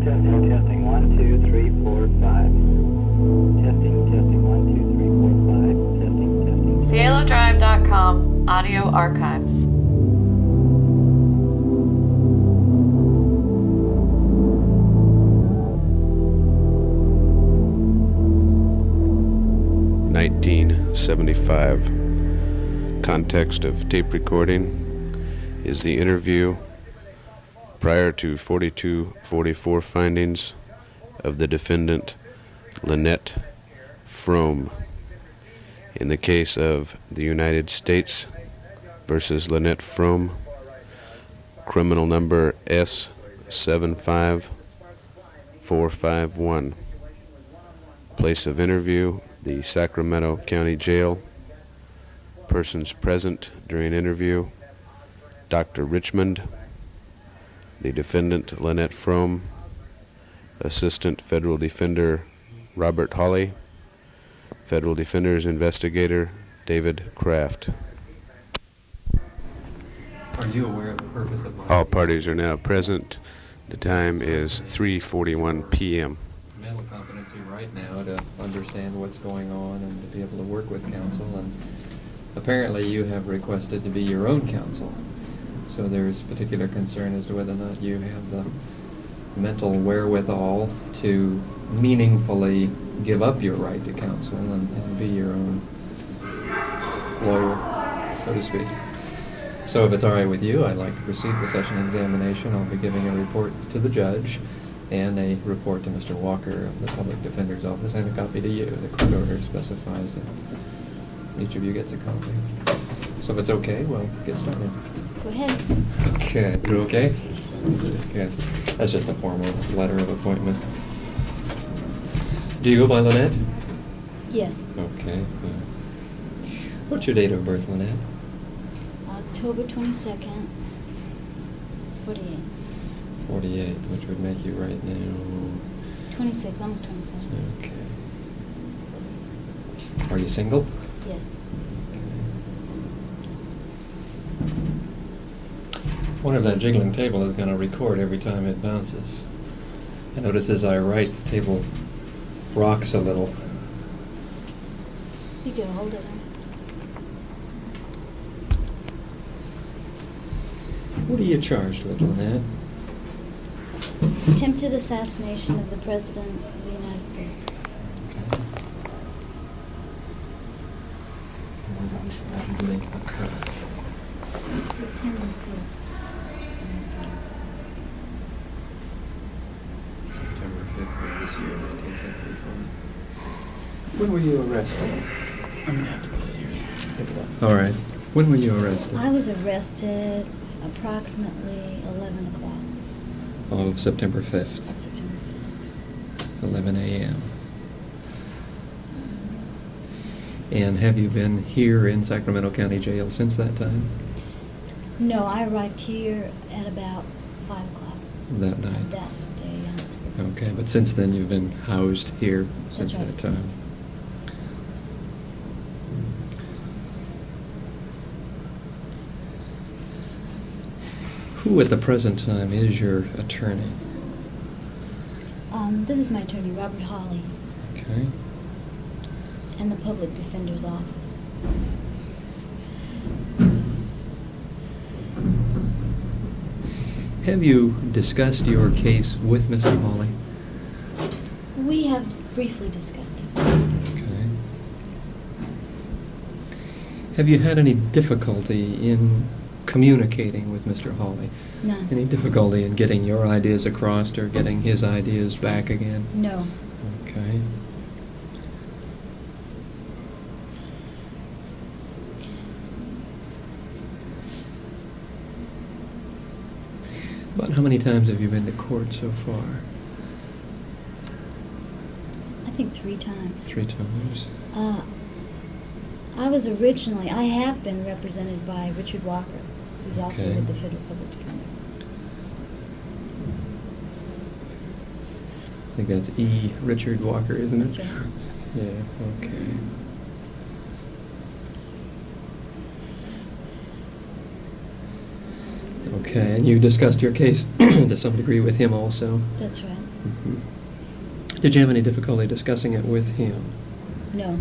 Testing, testing, 1, 2, 3, 4, 5. Testing, testing, 1, 2, 3, 4, 5. Testing, testing. CieloDrive.com Audio Archives. (1975). Context of tape recording is the interview prior to 4244 findings of the defendant Lynette Fromme in the case of the United States versus Lynette Fromme, criminal number S75451. Place of interview, the Sacramento County Jail. Persons present during interview, Dr. Richmond, the defendant Lynette Fromme, Assistant Federal Defender Robert Hawley, Federal Defender's Investigator David Kraft. Are you aware of the purpose of my... All parties are now present. The time is 3:41 p.m. mental competency right now to understand what's going on and to be able to work with counsel, and apparently you have requested to be your own counsel. So there's particular concern as to whether or not you have the mental wherewithal to meaningfully give up your right to counsel and be your own lawyer, so to speak. So if it's all right with you, I'd like to proceed with such an examination. I'll be giving a report to the judge and a report to Mr. Walker of the Public Defender's Office and a copy to you. The court order specifies that each of you gets a copy. So if it's okay, we'll get started. Go ahead. Okay. You okay? Good. That's just a formal letter of appointment. Do you go by Lynette? Yes. Okay. What's your date of birth, Lynette? October 22nd, 48. 48, which would make you right now... 26, almost 27. Okay. Are you single? Yes. I wonder if that jiggling table is going to record every time it bounces. I notice as I write, the table rocks a little. You get a hold of it. What are you charged with, Lynette? Attempted assassination of the President of the United States. Okay. When did it occur? It's September 5th. September 5th of this year, 1974. When were you arrested? I'm going to have to put it here. All right. When were you arrested? I was arrested approximately 11 o'clock. Of September 5th. Of September 5th. 11 a.m. And have you been here in Sacramento County Jail since that time? No, I arrived here at about 5 o'clock. That night? That day, yeah. Okay, but since then you've been housed here since That's right. that time? Who at the present time is your attorney? This is my attorney, Robert Hawley, Okay. and the Public Defender's Office. Have you discussed your case with Mr. Hawley? We have briefly discussed it. Okay. Have you had any difficulty in communicating with Mr. Hawley? None. Any difficulty in getting your ideas across or getting his ideas back again? No. Okay. About how many times have you been to court so far? I think 3 times. 3 times. I have been represented by Richard Walker, who's also Okay. with the Federal Public Defender. I think that's E. Richard Walker, isn't it? That's right. Yeah, okay. Okay, and you discussed your case to some degree with him also. That's right. Did you have any difficulty discussing it with him? No.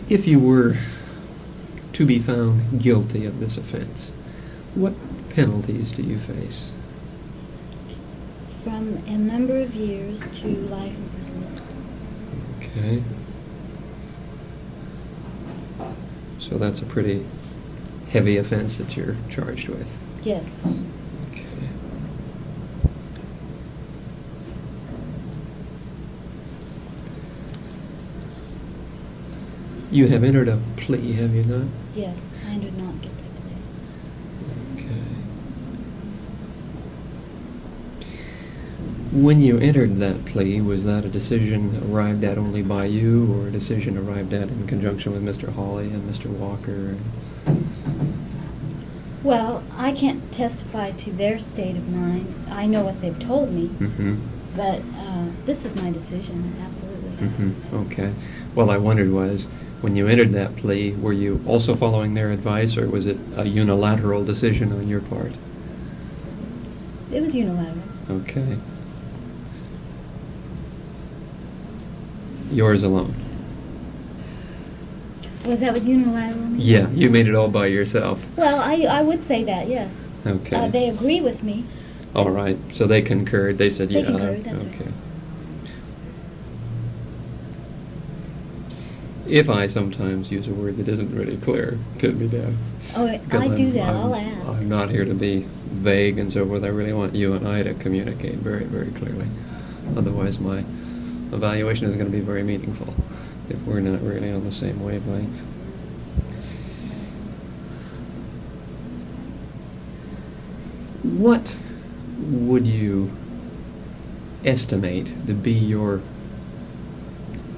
If you were to be found guilty of this offense, what penalties do you face? From a number of years to life imprisonment. Okay. So that's a pretty heavy offense that you're charged with. Yes. Okay. You have entered a plea, have you not? Yes. I entered not guilty plea. Okay. When you entered that plea, was that a decision arrived at only by you, or a decision arrived at in conjunction with Mr. Hawley and Mr. Walker? Well, I can't testify to their state of mind. I know what they've told me, Mm-hmm. but this is my decision, absolutely. Mm-hmm. Okay. Well, I wondered when you entered that plea, were you also following their advice, or was it a unilateral decision on your part? It was unilateral. Okay. Yours alone? Was that what unilateral means? Yeah, you made it all by yourself. Well, I would say that, yes. Okay. They agree with me. All right. So they concurred. They said, They yeah. concurred, that's right. Okay. If I sometimes use a word that isn't really clear, put me down. Oh, Because I do I'm- that. I'll I'm- ask. I'm not here to be vague and so forth. I really want you and I to communicate very, very clearly. Otherwise, my evaluation isn't going to be very meaningful if we're not really on the same wavelength. What would you estimate to be your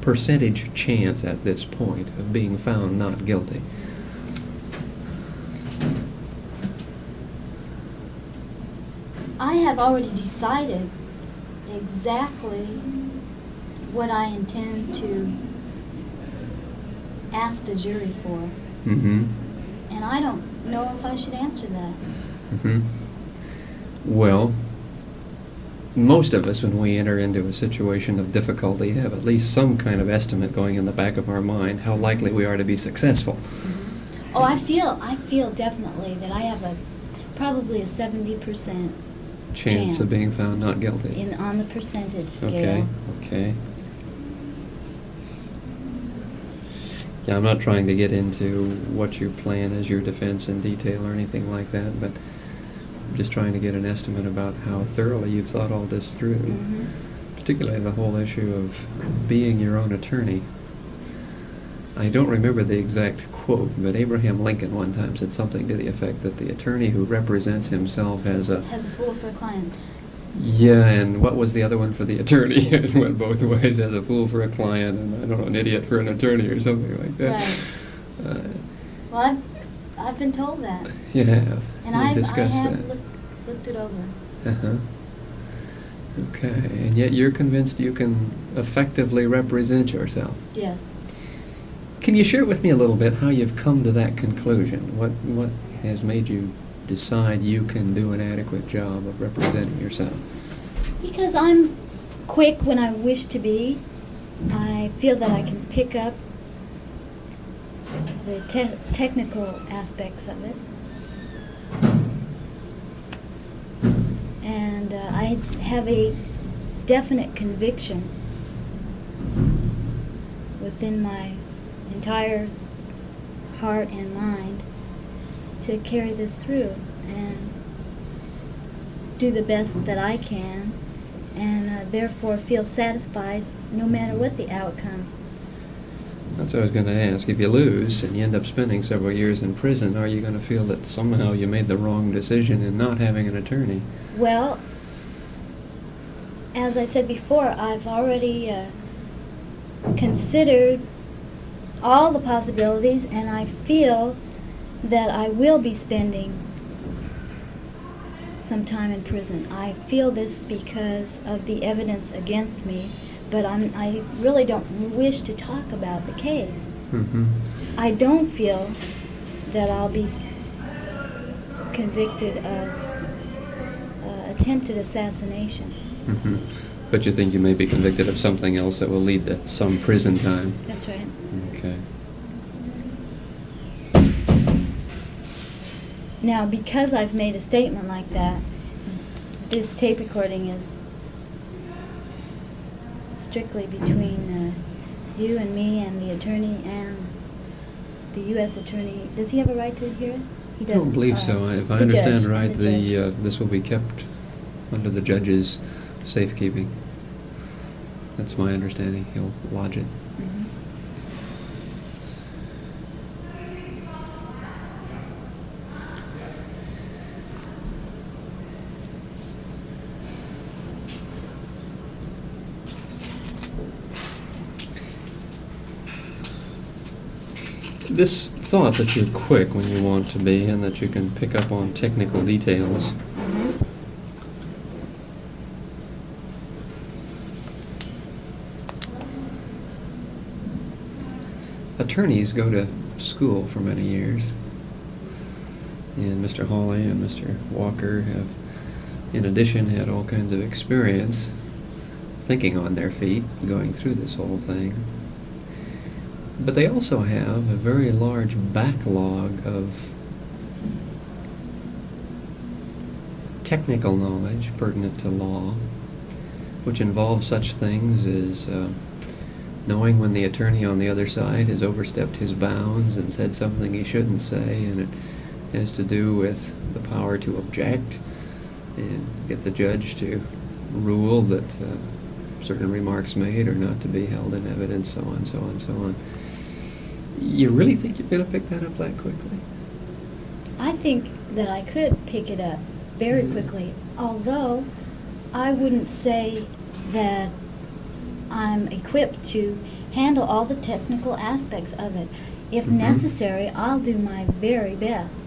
percentage chance at this point of being found not guilty? I have already decided exactly what I intend to ask the jury for, Mm-hmm. and I don't know if I should answer that. Mm-hmm. Well, most of us, when we enter into a situation of difficulty, have at least some kind of estimate going in the back of our mind how likely we are to be successful. Oh, I feel definitely that I have probably a 70% Chance of being found not guilty. on the percentage scale. Okay, okay. Yeah, I'm not trying to get into what you plan as your defense in detail or anything like that, but I'm just trying to get an estimate about how thoroughly you've thought all this through, Mhm. particularly the whole issue of being your own attorney. I don't remember the exact quote, but Abraham Lincoln one time said something to the effect that the attorney who represents himself as a... Has a fool for a client. Yeah, and what was the other one for the attorney? It went both ways, as a fool for a client, and I don't know, an idiot for an attorney or something like that. Right. Well, I've been told that, You have. and We've I discussed have that. looked it over. Uh-huh. Okay, and yet you're convinced you can effectively represent yourself. Yes. Can you share with me a little bit how you've come to that conclusion? What has made you decide you can do an adequate job of representing yourself? Because I'm quick when I wish to be. I feel that I can pick up the technical aspects of it. And I have a definite conviction within my entire heart and mind to carry this through and do the best that I can, and therefore feel satisfied no matter what the outcome. That's what I was going to ask. If you lose and you end up spending several years in prison, are you going to feel that somehow you made the wrong decision in not having an attorney? Well, as I said before, I've already considered all the possibilities, and I feel that I will be spending some time in prison. I feel this because of the evidence against me, but I really don't wish to talk about the case. Mm-hmm. I don't feel that I'll be convicted of attempted assassination. Mm-hmm. But you think you may be convicted of something else that will lead to some prison time? That's right. Okay. Now, because I've made a statement like that, this tape recording is strictly between you and me and the attorney and the U.S. attorney. Does he have a right to hear it? He I doesn't. don't believe so. If I The understand judge, right, the judge. this will be kept under the judge's safekeeping. That's my understanding. He'll lodge it. Mhm. This thought that you're quick when you want to be and that you can pick up on technical details. Mhm. Attorneys go to school for many years. And Mr. Hawley and Mr. Walker have, in addition, had all kinds of experience thinking on their feet, going through this whole thing. But they also have a very large backlog of technical knowledge pertinent to law, which involves such things as knowing when the attorney on the other side has overstepped his bounds and said something he shouldn't say, and it has to do with the power to object and get the judge to rule that certain remarks made are not to be held in evidence, so on, so on, so on. You really think you're going to pick that up that quickly? I think that I could pick it up very quickly, although I wouldn't say that I'm equipped to handle all the technical aspects of it. If Mhm. necessary, I'll do my very best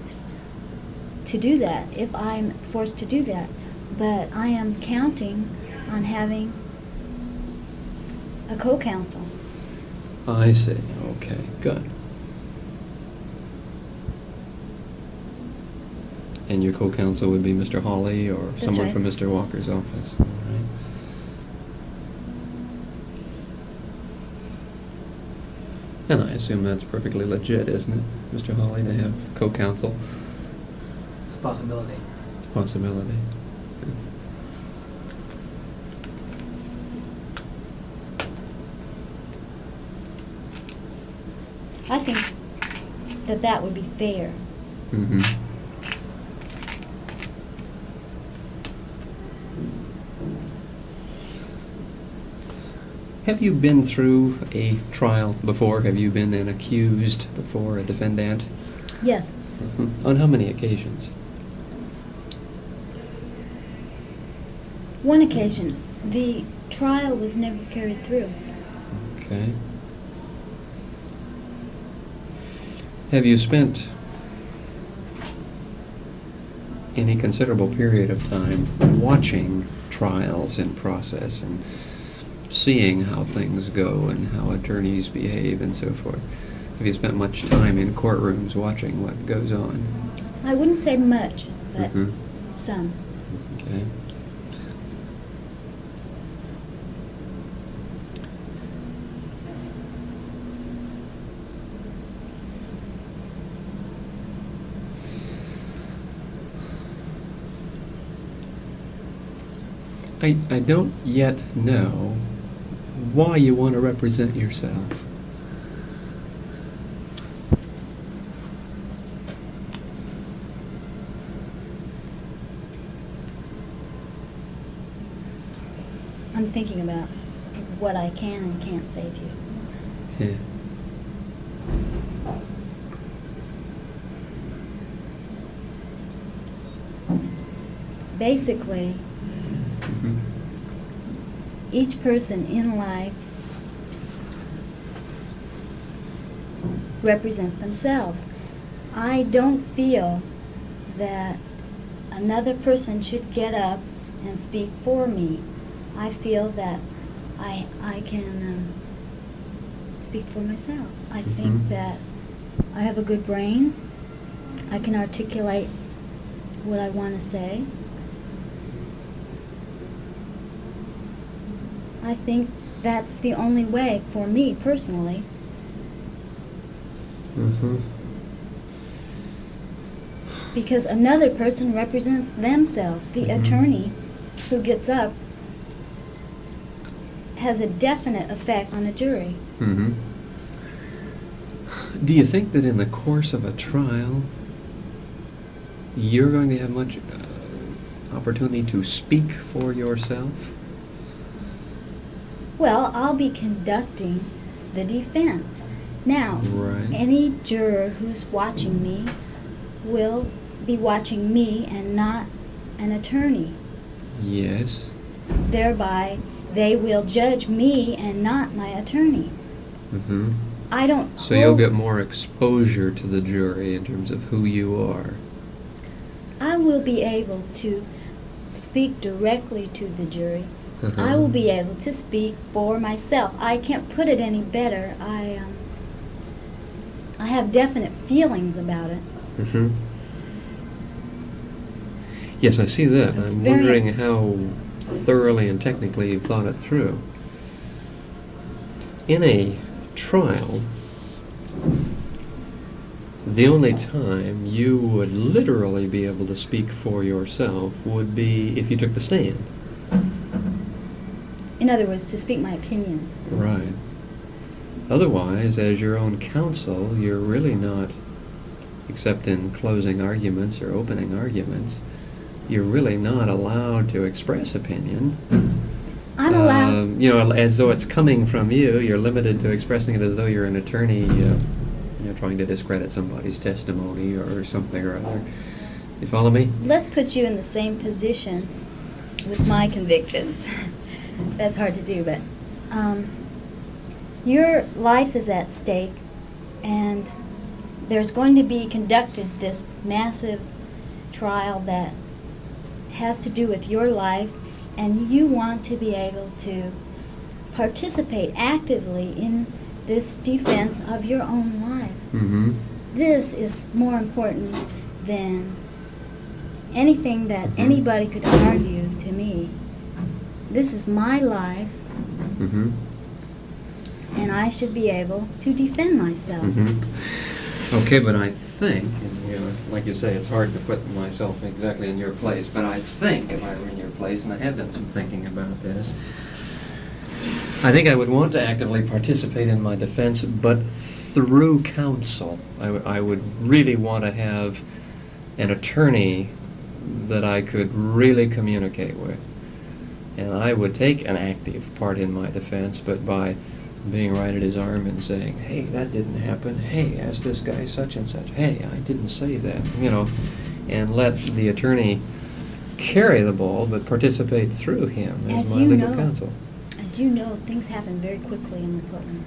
to do that, if I'm forced to do that. But I am counting on having a co-counsel. I see. Okay, good. And your co-counsel would be Mr. Hawley or That's someone right. from Mr. Walker's office, all right? And I assume that's perfectly legit, isn't it, Mr. Hawley, to have co-counsel? It's a possibility. It's a possibility. I think that that would be fair. Mm-hmm. Have you been through a trial before? Have you been an accused before, a defendant? Yes, Mhm. On how many occasions? one occasion. The trial was never carried through. Okay. Have you spent any considerable period of time watching trials in process and seeing how things go and how attorneys behave and so forth? Have you spent much time in courtrooms watching what goes on? I wouldn't say much, but Mhm. some. Okay. I don't yet know why you want to represent yourself. I'm thinking about what I can and can't say to you. Yeah. Basically, Mhm. each person in life represents themselves. I don't feel that another person should get up and speak for me. I feel that I can speak for myself. I Mhm. think that I have a good brain. I can articulate what I want to say. I think that's the only way for me personally. Mm-hmm. Because another person represents themselves. The Mhm. attorney who gets up has a definite effect on a jury. Mm-hmm. Do you think that in the course of a trial, you're going to have much opportunity to speak for yourself? Well, I'll be conducting the defense. Now, Right. any juror who's watching me will be watching me and not an attorney. Yes. Thereby, they will judge me and not my attorney. Mm-hmm. I don't So you'll hold- get more exposure to the jury in terms of who you are. I will be able to speak directly to the jury. Uh-huh. I will be able to speak for myself. I can't put it any better. I have definite feelings about it. Mm-hmm. Yes, I see that. It's I'm very- wondering how thoroughly and technically you've thought it through. In a trial, the only time you would literally be able to speak for yourself would be if you took the stand. In other words, to speak my opinions. Right. Otherwise, as your own counsel, you're really not, except in closing arguments or opening arguments, you're really not allowed to express opinion. I'm allowed. You know, as though it's coming from you, you're limited to expressing it as though you're an attorney, trying to discredit somebody's testimony or something or other. You follow me? Let's put you in the same position with my convictions. That's hard to do, but your life is at stake, and there's going to be conducted this massive trial that has to do with your life, and you want to be able to participate actively in this defense of your own life. Mm-hmm. This is more important than anything that Mhm. anybody could argue to me. This is my life, Mm-hmm. and I should be able to defend myself. Mm-hmm. Okay, but I think, and like you say, it's hard to put myself exactly in your place, but I think if I were in your place, and I have done some thinking about this, I think I would want to actively participate in my defense, but through counsel. I would really want to have an attorney that I could really communicate with. And I would take an active part in my defense, but by being right at his arm and saying, hey, that didn't happen. Hey, ask this guy such and such. Hey, I didn't say that. And let the attorney carry the ball, but participate through him as As my you legal know. counsel. As you know, things happen very quickly in the courtroom.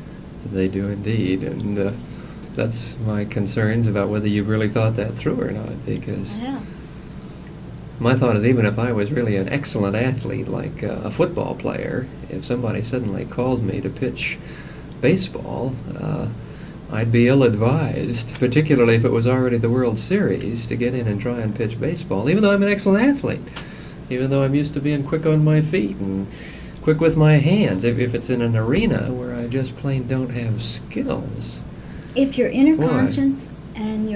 They do indeed, and that's my concerns about whether you've really thought that through or not, because Yeah. my thought is even if I was really an excellent athlete, like a football player, if somebody suddenly called me to pitch baseball, I'd be ill-advised, particularly if it was already the World Series, to get in and try and pitch baseball, even though I'm an excellent athlete, even though I'm used to being quick on my feet and quick with my hands. If it's in an arena where I just plain don't have skills. If your inner Why? conscience and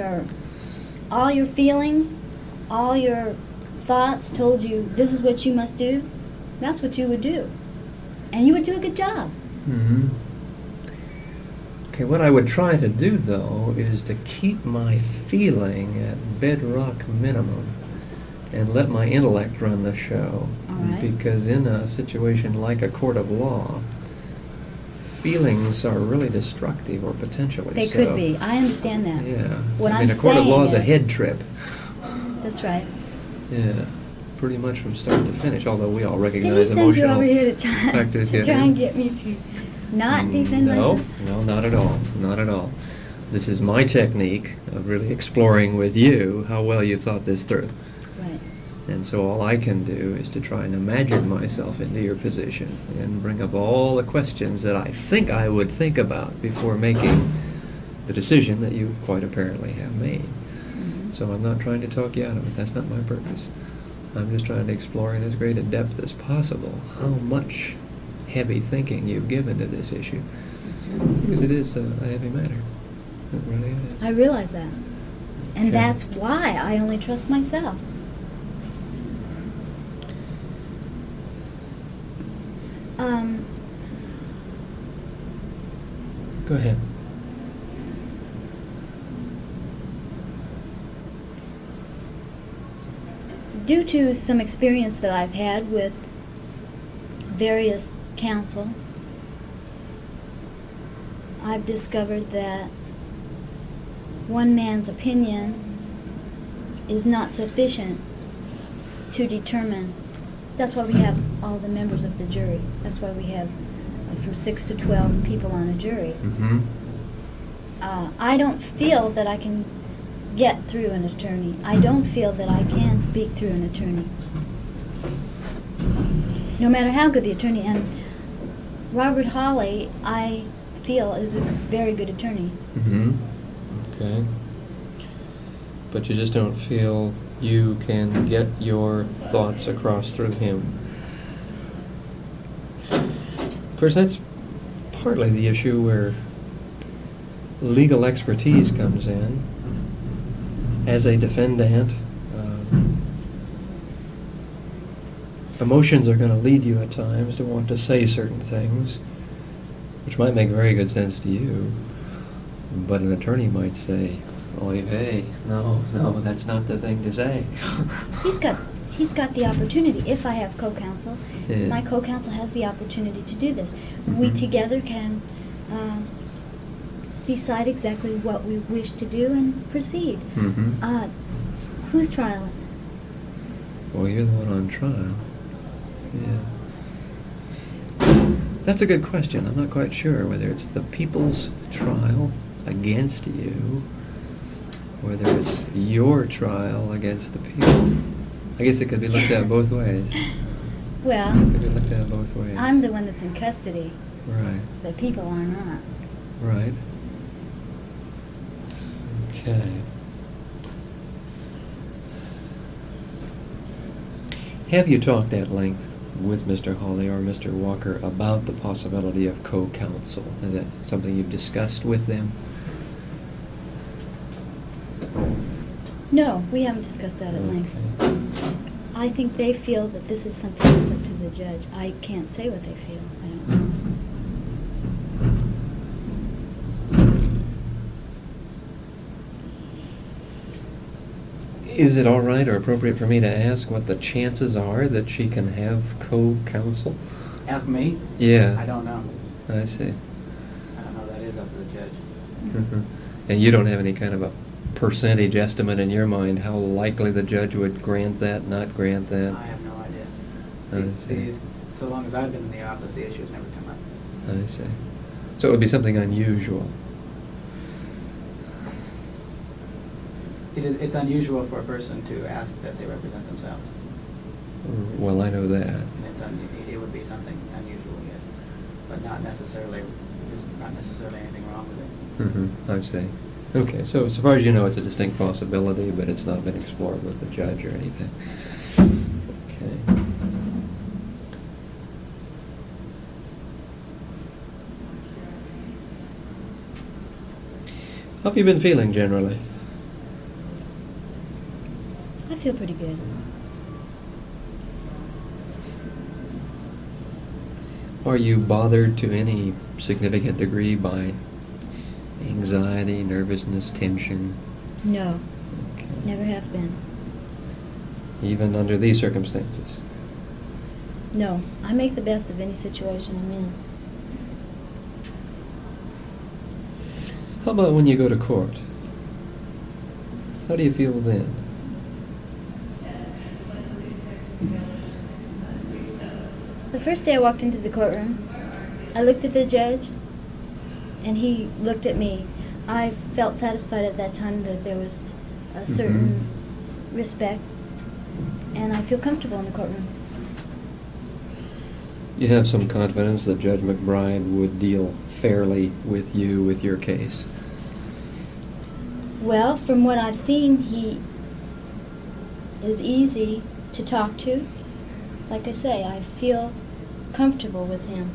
all your feelings, all your thoughts told you this is what you must do, that's what you would do. And you would do a good job. Mm-hmm. Okay, what I would try to do, though, is to keep my feeling at bedrock minimum and let my intellect run the show. All right. Because in a situation like a court of law, feelings are really destructive, or potentially They so. could be. I understand that. Yeah. What I mean, I'm a court of law is saying a head trip. That's right. Yeah. Pretty much from start to finish, although we all Did he recognize send you emotional over here to try, factors to get try in. and get me to not defend No, myself? no, not at all. Not at all. This is my technique of really exploring with you how well you've thought this through. Right. And so all I can do is to try and imagine myself into your position and bring up all the questions that I think I would think about before making the decision that you quite apparently have made. So I'm not trying to talk you out of it. That's not my purpose. I'm just trying to explore in as great a depth as possible how much heavy thinking you've given to this issue. Because it is a heavy matter. It really is. I realize that. And Okay. that's why I only trust myself. Go ahead. Due to some experience that I've had with various counsel, I've discovered that one man's opinion is not sufficient to determine. That's why we have all the members of the jury. That's why we have from 6 to 12 people on a jury. Mm-hmm. I don't feel that I can get through an attorney. I don't feel that I can speak through an attorney. No matter how good the attorney, and Robert Hawley, I feel, is a very good attorney. Mm-hmm. Okay. But you just don't feel you can get your thoughts across through him. Of course, that's partly the issue where legal expertise comes in. As a defendant, emotions are going to lead you at times to want to say certain things, which might make very good sense to you, but an attorney might say, "Oy vey, no, that's not the thing to say." He's got the opportunity. If I have co-counsel, Yeah. my co-counsel has the opportunity to do this. We Mhm. together can decide exactly what we wish to do and proceed. Mm-hmm. Whose trial is it? Well, you're the one on trial. Yeah. That's a good question. I'm not quite sure whether it's the people's trial against you, whether it's your trial against the people. I guess it could be looked at both ways. Well, It could be looked at both ways. I'm the one that's in custody. Right. The people are not. Right. Okay. Have you talked at length with Mr. Hawley or Mr. Walker about the possibility of co-counsel? Is that something you've discussed with them? No, we haven't discussed that at length. Okay. I think they feel that this is something that's up to the judge. I can't say what they feel. I don't know. Is it all right or appropriate for me to ask what the chances are that she can have co-counsel? Ask me? Yeah. I don't know. I see. I don't know. That is up to the judge. Mhm. And you don't have any kind of a percentage estimate in your mind how likely the judge would grant that, not grant that? I have no idea. I see. So long as I've been in the office, the issue's never come up. I see. So it would be something unusual. It's unusual for a person to ask that they represent themselves. Well, I know that. And it would be something unusual, yes. But not necessarily, there's not necessarily anything wrong with it. I see. Okay, so far as you know, it's a distinct possibility, but it's not been explored with the judge or anything. Okay. How have you been feeling generally? I feel pretty good. Are you bothered to any significant degree by anxiety, nervousness, tension? No, Okay. never have been. Even under these circumstances? No, I make the best of any situation I'm in. How about when you go to court? How do you feel then? The first day I walked into the courtroom, I looked at the judge, and he looked at me. I felt satisfied at that time that there was a certain respect. and I feel comfortable in the courtroom. You have some confidence that Judge MacBride would deal fairly with you with your case? Well, from what I've seen, he is easy to talk to. Like I say, I feel comfortable with him.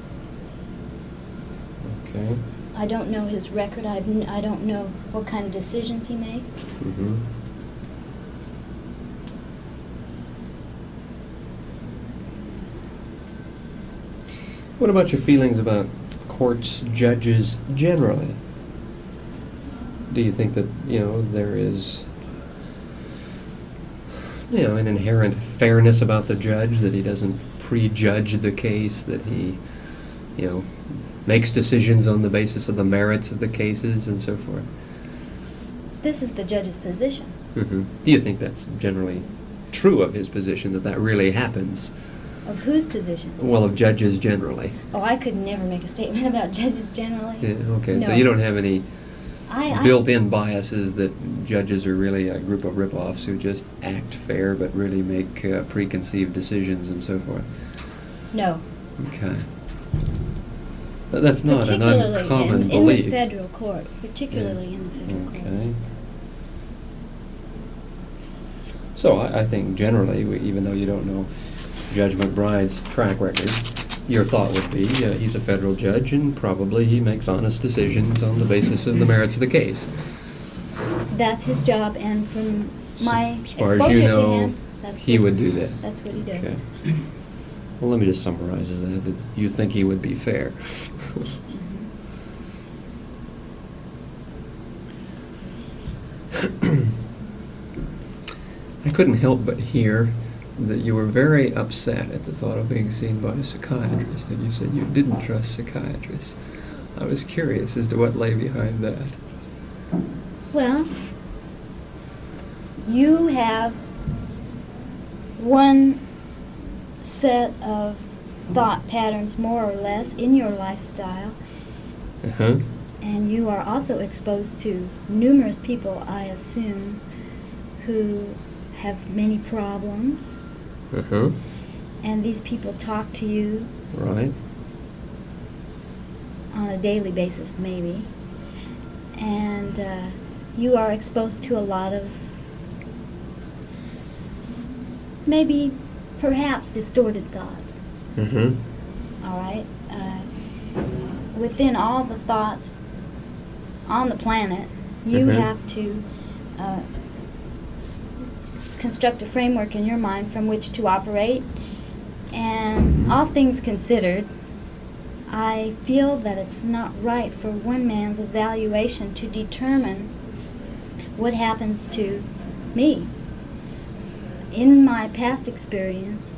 Okay. I don't know his record. I don't know what kind of decisions he makes. Mm-hmm. What about your feelings about courts, judges generally? Do you think that, there is, an inherent fairness about the judge, that he doesn't prejudge the case, that he, makes decisions on the basis of the merits of the cases and so forth? This is the judge's position. Mm-hmm. Do you think that's generally true of his position, that really happens? Of whose position? Well, of judges generally. Oh, I could never make a statement about judges generally. Yeah, okay, No. so you don't have any I built-in biases that judges are really a group of rip-offs who just act fair but really make preconceived decisions and so forth? No. Okay. But that's not an Particularly uncommon in belief. the federal court. Particularly in the federal court. Okay. So I think generally, even though you don't know Judge MacBride's track record, your thought would be he's a federal judge and probably he makes honest decisions on the basis of the merits of the case. That's his job, and from my As far exposure as you to know, him, that's he what, would do that. That's what he does. Okay. Well, let me just summarize that you think he would be fair. I couldn't help but hear that you were very upset at the thought of being seen by a psychiatrist, and you said you didn't trust psychiatrists. I was curious as to what lay behind that. Well, you have one set of thought patterns, more or less, in your lifestyle, Uh-huh. and you are also exposed to numerous people, I assume, who have many problems, Uh-huh. and these people talk to you Right. on a daily basis, maybe, and you are exposed to a lot of maybe perhaps distorted thoughts. Mm-hmm. All right, within all the thoughts on the planet, you Mhm. have to construct a framework in your mind from which to operate, and all things considered, I feel that it's not right for one man's evaluation to determine what happens to me. In my past experience,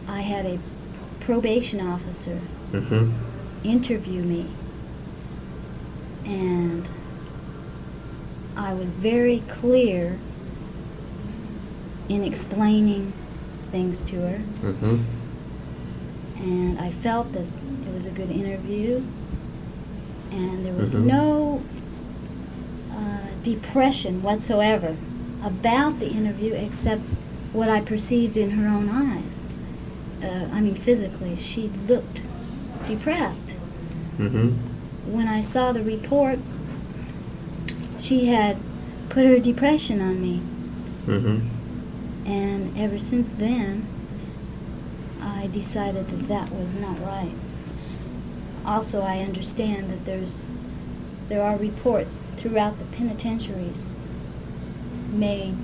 I had a probation officer Mm-hmm. interview me, and I was very clear in explaining things to her, Mm-hmm. and I felt that it was a good interview, and there was Mhm. no depression whatsoever about the interview except what I perceived in her own eyes. Physically, she looked depressed. Mm-hmm. When I saw the report, she had put her depression on me, Mm-hmm. and ever since then, I decided that that was not right. Also, I understand that there are reports throughout the penitentiaries made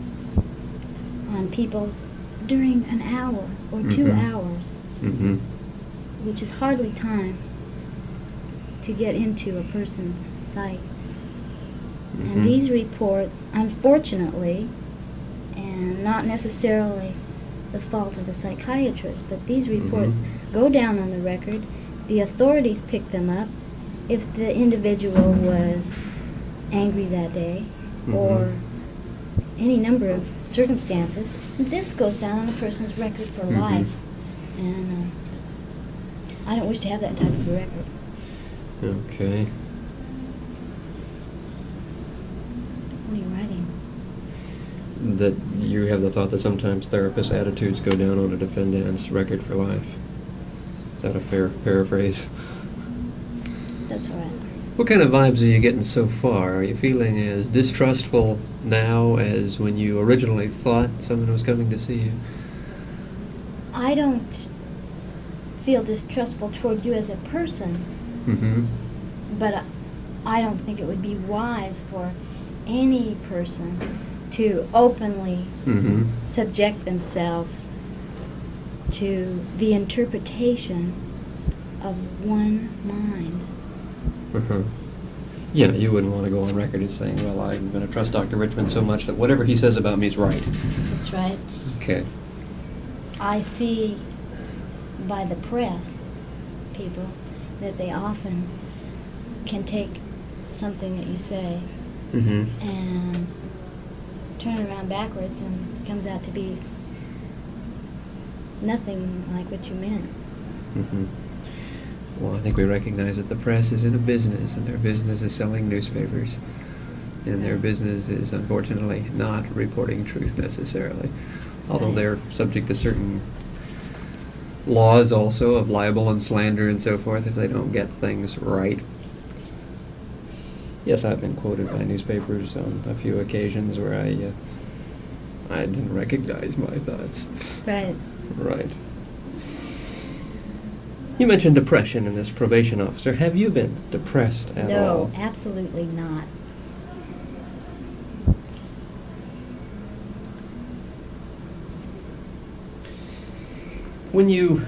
on people during an hour or 2 Mhm. hours, Mm-hmm. which is hardly time to get into a person's psyche. Mhm. And these reports, unfortunately, and not necessarily the fault of the psychiatrist, but these reports go down on the record. The authorities pick them up if the individual was angry that day or any number of circumstances. This goes down on a person's record for life, and I don't wish to have that type of a record. and that you have the thought that sometimes therapists' attitudes go down on a defendant's record for life. Is that a fair paraphrase? That's all right. What kind of vibes are you getting so far? Are you feeling as distrustful now as when you originally thought someone was coming to see you? I don't feel distrustful toward you as a person, Mm-hmm. but I don't think it would be wise for any person to openly Mm-hmm. subject themselves to the interpretation of one mind. Uh-huh. Yeah, you wouldn't want to go on record as saying, well, I'm going to trust Dr. Richmond so much that whatever he says about me is right. That's right. Okay. I see by the press, people, that they often can take something that you say Mm-hmm. and turn it around backwards, and it comes out to be nothing like what you meant. Mm-hmm. Well, I think we recognize that the press is in a business, and their business is selling newspapers. And their business is, unfortunately, not reporting truth necessarily. Although Right. they're subject to certain laws also of libel and slander and so forth if they don't get things right. Yes, I've been quoted by newspapers on a few occasions where I didn't recognize my thoughts. Right. Right. You mentioned depression in this probation officer. Have you been depressed at all? No, absolutely not. When you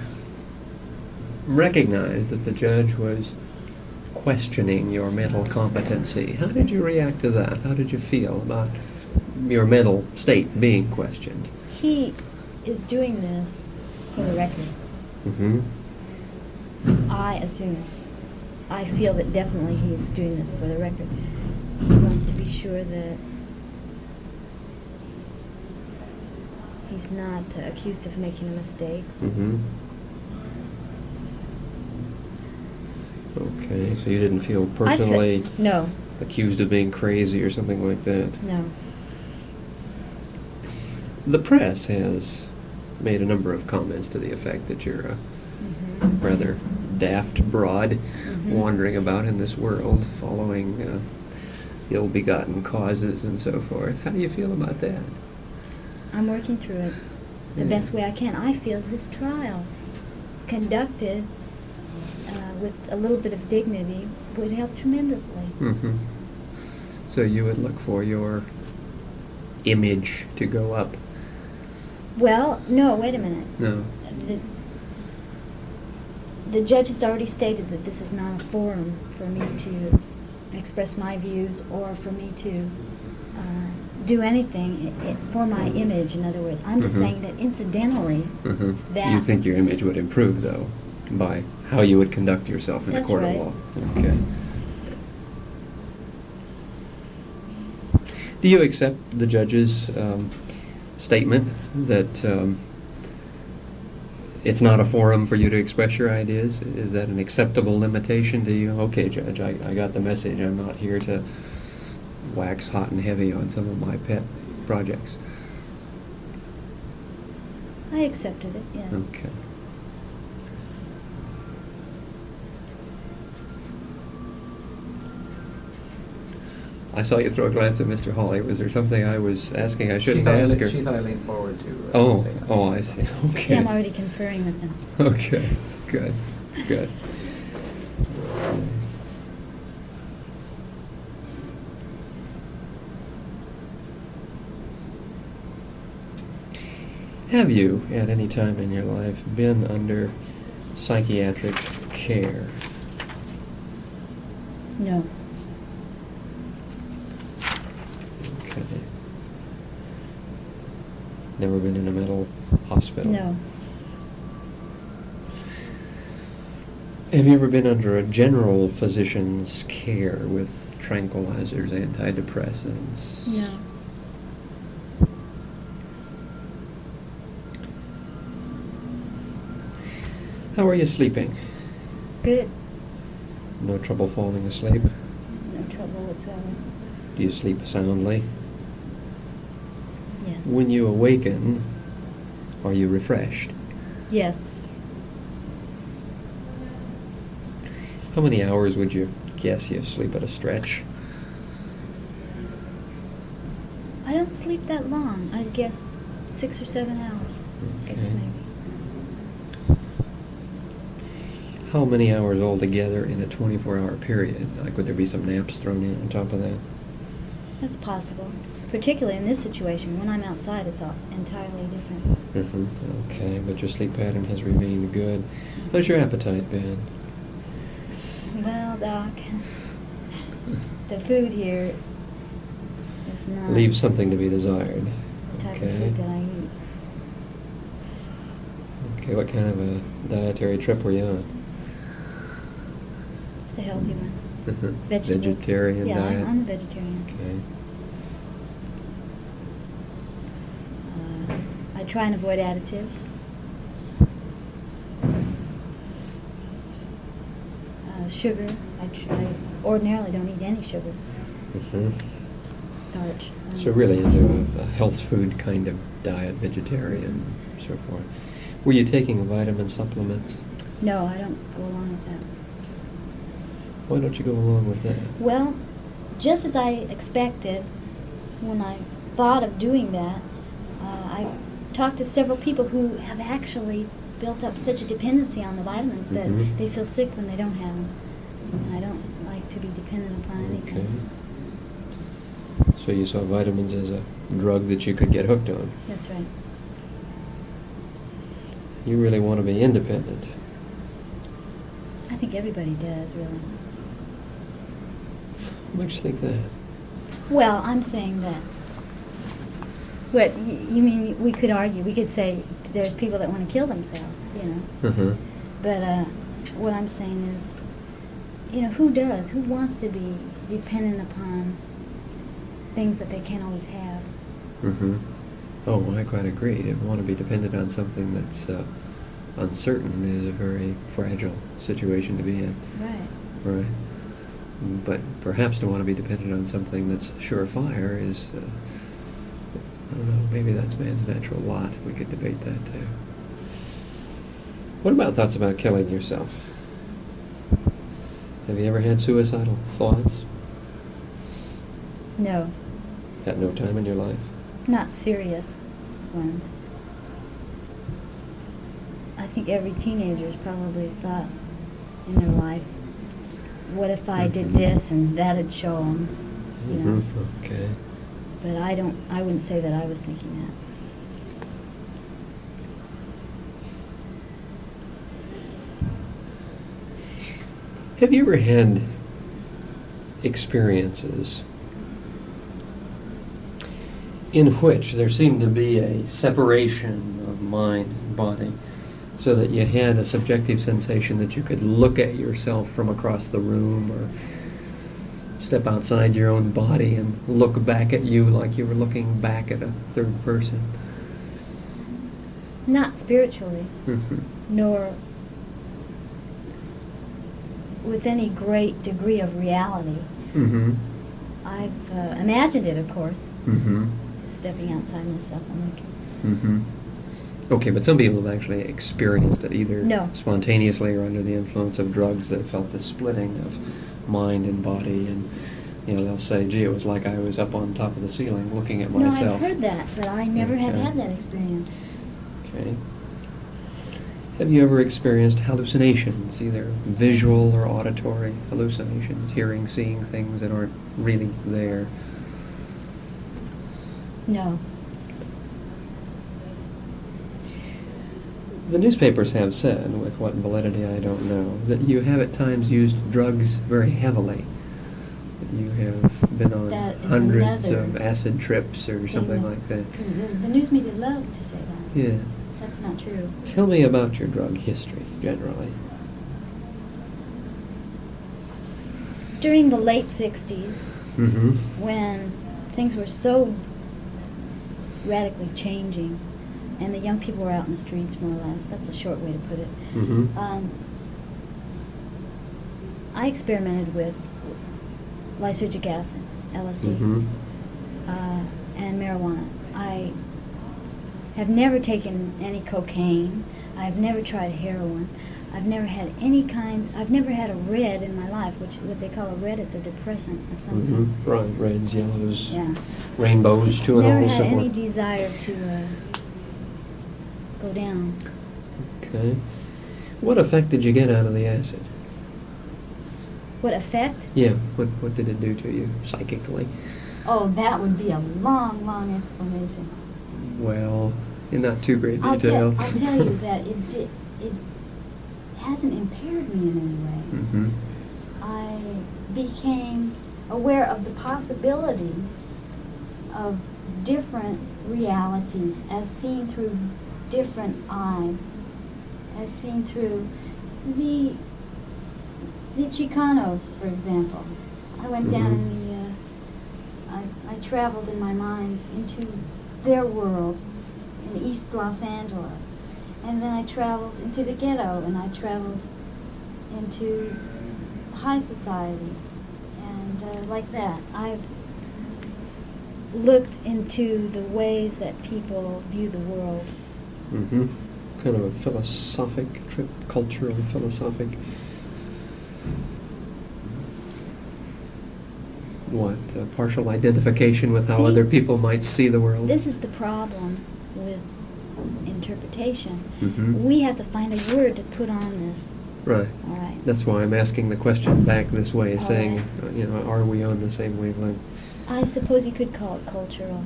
recognized that the judge was questioning your mental competency, how did you react to that? How did you feel about your mental state being questioned? He is doing this for the record. Mm-hmm. I assume. I feel that definitely he's doing this for the record. He wants to be sure that he's not accused of making a mistake. Mm-hmm. Okay, so you didn't feel personally No, accused of being crazy or something like that? no. The press has made a number of comments to the effect that you're a Mhm. rather daft broad Mhm. wandering about in this world, following ill-begotten causes and so forth. How do you feel about that? I'm working through it the Yeah. best way I can. I feel this trial conducted with a little bit of dignity would help tremendously. Mm-hmm. So you would look for your image to go up? Well, no, wait a minute. No. The judge has already stated that this is not a forum for me to express my views or for me to do anything for my image. In other words, I'm just Mhm. saying that incidentally, Mm-hmm. that You think your image would improve, though, by how you would conduct yourself in a That's court right. of law? Okay. Do you accept the judge's statement that it's not a forum for you to express your ideas? Is that an acceptable limitation to you? Okay, Judge, I got the message. I'm not here to wax hot and heavy on some of my pet projects. I accepted it, yes. Okay. I saw you throw a glance at Mr. Hawley. Was there something I was asking I shouldn't ask her? She thought I leaned forward to Oh, say something. oh, I see. See, Okay. I'm already conferring with him. Okay, good, good. Have you, at any time in your life, been under psychiatric care? No. Okay. Never been in a mental hospital? No. Have you ever been under a general physician's care with tranquilizers, antidepressants? No. How are you sleeping? Good. No trouble falling asleep? No trouble whatsoever. Do you sleep soundly? Yes. When you awaken, are you refreshed? Yes. How many hours would you guess you sleep at a stretch? I don't sleep that long. I'd guess 6 or 7 hours. 6 Okay. maybe. How many hours altogether in a 24-hour period? Like, would there be some naps thrown in on top of that? That's possible. Particularly in this situation, when I'm outside, it's all entirely different. Mm-hmm. Okay, but your sleep pattern has remained good. How's your appetite been? Well, Doc, the food here is not Leaves something to be desired. the type of Okay. food that I eat. Okay, what kind of a dietary trip were you on? It's a healthy one. Vegetables. Vegetarian yeah, diet? I'm a vegetarian. Okay. I try and avoid additives. Sugar. I ordinarily don't eat any sugar. Mm-hmm. Starch. So really into a health food kind of diet, vegetarian, so forth. Were you taking vitamin supplements? No, I don't go along with that. Why don't you go along with that? Well, just as I expected, when I thought of doing that, I talked to several people who have actually built up such a dependency on the vitamins that Mhm. they feel sick when they don't have them. I don't like to be dependent upon Okay. anything. So you saw vitamins as a drug that you could get hooked on. That's right. You really want to be independent. I think everybody does, really. What makes you think that? Well, I'm saying that. What, you mean we could argue, we could say there's people that want to kill themselves, you know. Uh-huh. But what I'm saying is, you know, who does? Who wants to be dependent upon things that they can't always have? Mm-hmm. Oh, I quite agree. To want to be dependent on something that's uncertain is a very fragile situation to be in. Right. Right. But perhaps to want to be dependent on something that's surefire is, I don't know, maybe that's man's natural lot. We could debate that too. What about thoughts about killing yourself? Have you ever had suicidal thoughts No, at no time in your life? not serious ones. I think every teenager's probably thought in their life, what if I did this and that'd show them, you know. Mm-hmm. Okay. But I wouldn't say that I was thinking that. Have you ever had experiences in which there seemed to be a separation of mind and body, so that you had a subjective sensation that you could look at yourself from across the room or step outside your own body and look back at you like you were looking back at a third person? Not spiritually, Mm-hmm. nor with any great degree of reality. Mm-hmm. I've imagined it, of course, Mm-hmm. stepping outside myself and looking. Mm-hmm. Okay, but some people have actually experienced it, either No. spontaneously or under the influence of drugs, that felt the splitting of mind and body, and they'll say, "Gee, it was like I was up on top of the ceiling looking at No, myself." I've heard that, but I never have Okay. had that experience. Okay. Have you ever experienced hallucinations, either visual or auditory hallucinations, hearing, seeing things that aren't really there? No. The newspapers have said, with what validity I don't know, that you have at times used drugs very heavily. That you have been on That is hundreds another of acid trips or something like that. The news media loves to say that. Yeah. That's not true. Tell me about your drug history, generally. During the late 60s, Mm-hmm. when things were so radically changing, and the young people were out in the streets, more or less. That's a short way to put it. Mm-hmm. I experimented with lysergic acid, LSD, Mm-hmm. and marijuana. I have never taken any cocaine. I've never tried heroin. I've never had I've never had a red in my life, which what they call a red, it's a depressant of some kind. Mm-hmm. Right, reds, yellows, Yeah. rainbows, two and Never all, had so any forth. desire to go down. Okay. What effect did you get out of the acid? What effect? Yeah, what did it do to you psychically? Oh, that would be a long, long explanation. Well, in not too great I'll detail. tell you that it hasn't impaired me in any way. Mm-hmm. I became aware of the possibilities of different realities as seen through different eyes, as seen through the Chicanos, for example. I went down in I traveled in my mind into their world in East Los Angeles. And then I traveled into the ghetto, and I traveled into high society, and like that. I've looked into the ways that people view the world. Mm-hmm. Kind of a philosophic trip, cultural philosophic. What? Partial identification with how See, other people might see the world? This is the problem with interpretation. Mm-hmm. We have to find a word to put on this. Right. All right. That's why I'm asking the question back this way, All saying, right. Are we on the same wavelength? I suppose you could call it cultural.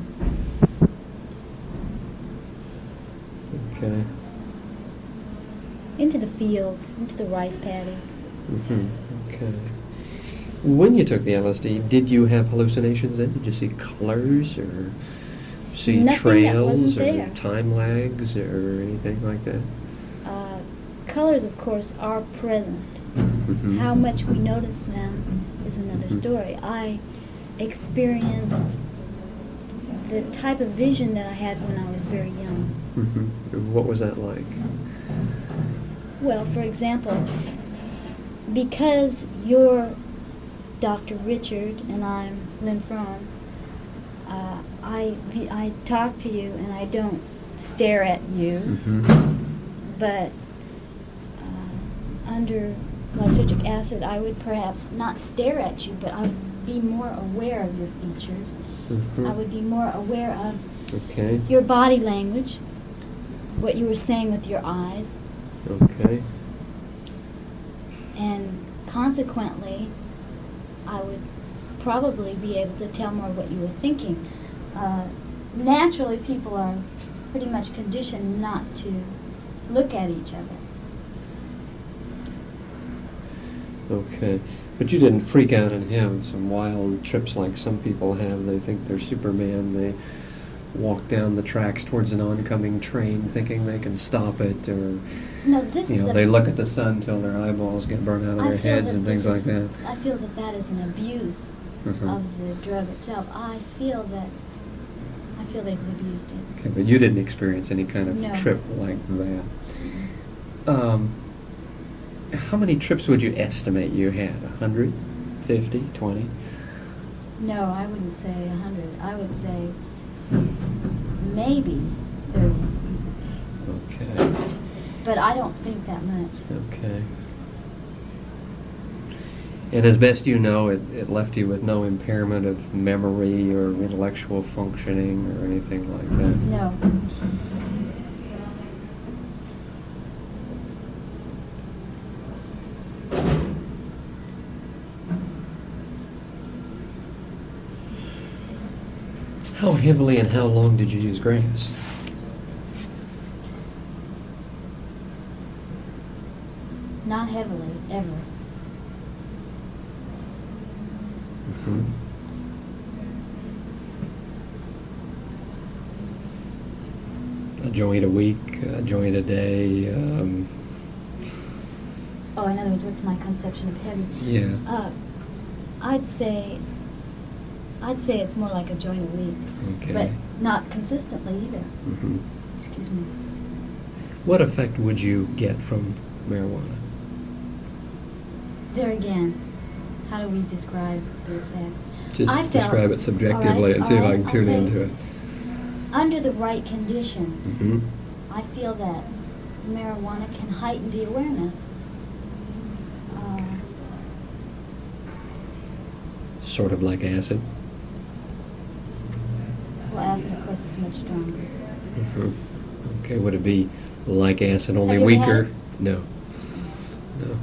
Okay. Into the fields, into the rice paddies. Mm-hmm. Okay. When you took the LSD, did you have hallucinations then? Did you see colors or see Nothing that trails wasn't or there. time lags or anything like that? Colors, of course, are present. Mm-hmm. How much we notice them is another Mhm. story. I experienced the type of vision that I had when I was very young. Mm-hmm. What was that like? Well, for example, because you're Dr. Richard and I'm Lynn Fromme, I talk to you and I don't stare at you, Mm-hmm. but under lysergic acid I would perhaps not stare at you, but I would be more aware of your features. Mm-hmm. I would be more aware of Okay. your body language, what you were saying with your eyes, Okay. and consequently, I would probably be able to tell more what you were thinking. Naturally, people are pretty much conditioned not to look at each other. Okay. But you didn't freak out and have some wild trips like some people have. They think they're Superman. They walk down the tracks towards an oncoming train thinking they can stop it, or No, this is they look at the sun till their eyeballs get burned out of their heads and things like that. I feel that that is an abuse Mhm. of the drug itself. I feel they've abused it. Okay, but you didn't experience any kind of No. trip like that. How many trips would you estimate you had? 100? 50? 20? No, I wouldn't say 100. I would say maybe 30. Okay. But I don't think that much. Okay. And as best you know, it left you with no impairment of memory or intellectual functioning or anything like that? No. How heavily and how long did you use grass? Not heavily, ever. Mhm. A joint a week, a joint a day. Oh, in other words, what's my conception of heavy? Yeah. I'd say it's more like a joint a week, Okay. but not consistently either. Mhm. Excuse me. What effect would you get from marijuana? There again, how do we describe the effects? Just I felt- describe it subjectively and see if I can I'll tune say, into it. Under the right conditions, Mm-hmm. I feel that marijuana can heighten the awareness. Sort of like acid. Well, acid, of course, is much stronger. Mm-hmm. Okay, would it be like acid, only Have you ever weaker? had it? No. No.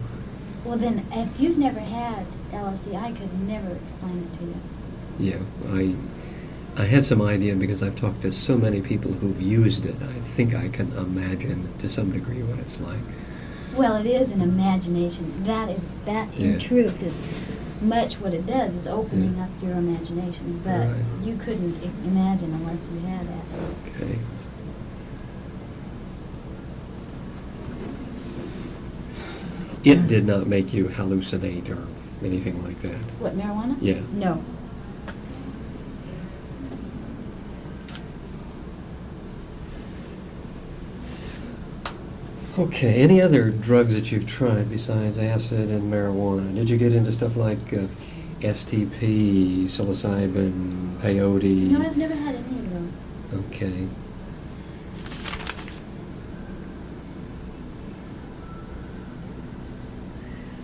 Well, then, if you've never had LSD, I could never explain it to you. Yeah, I have some idea because I've talked to so many people who've used it. I think I can imagine to some degree what it's like. Well, it is an imagination. That in Yeah. truth is much what it does, is opening Yeah. up your imagination. But Right. you couldn't imagine unless you had that. Okay. It did not make you hallucinate or anything like that. What, marijuana? Yeah. No. Okay, any other drugs that you've tried besides acid and marijuana? Did you get into stuff like STP, psilocybin, peyote? No, I've never had any of those. Okay.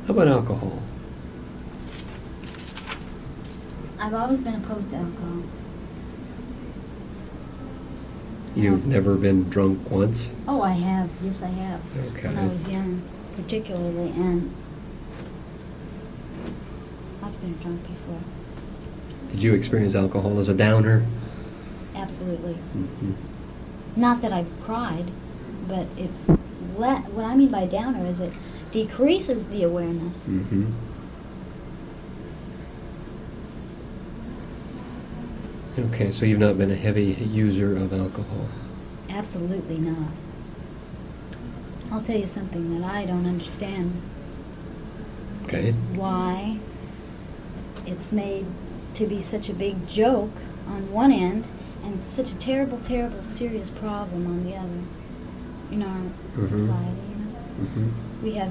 How about alcohol? I've always been opposed to alcohol. You've never been drunk once? Oh, I have. Yes, I have. Okay. When I was young, particularly, and I've been drunk before. Did you experience alcohol as a downer? Absolutely. Mm-hmm. Not that I've cried, but what I mean by downer is it decreases the awareness. Mm-hmm. Okay, so you've not been a heavy user of alcohol. Absolutely not. I'll tell you something that I don't understand. Okay. Is why it's made to be such a big joke on one end and such a terrible, terrible, serious problem on the other in our Mhm. society. You know? Mm-hmm. We have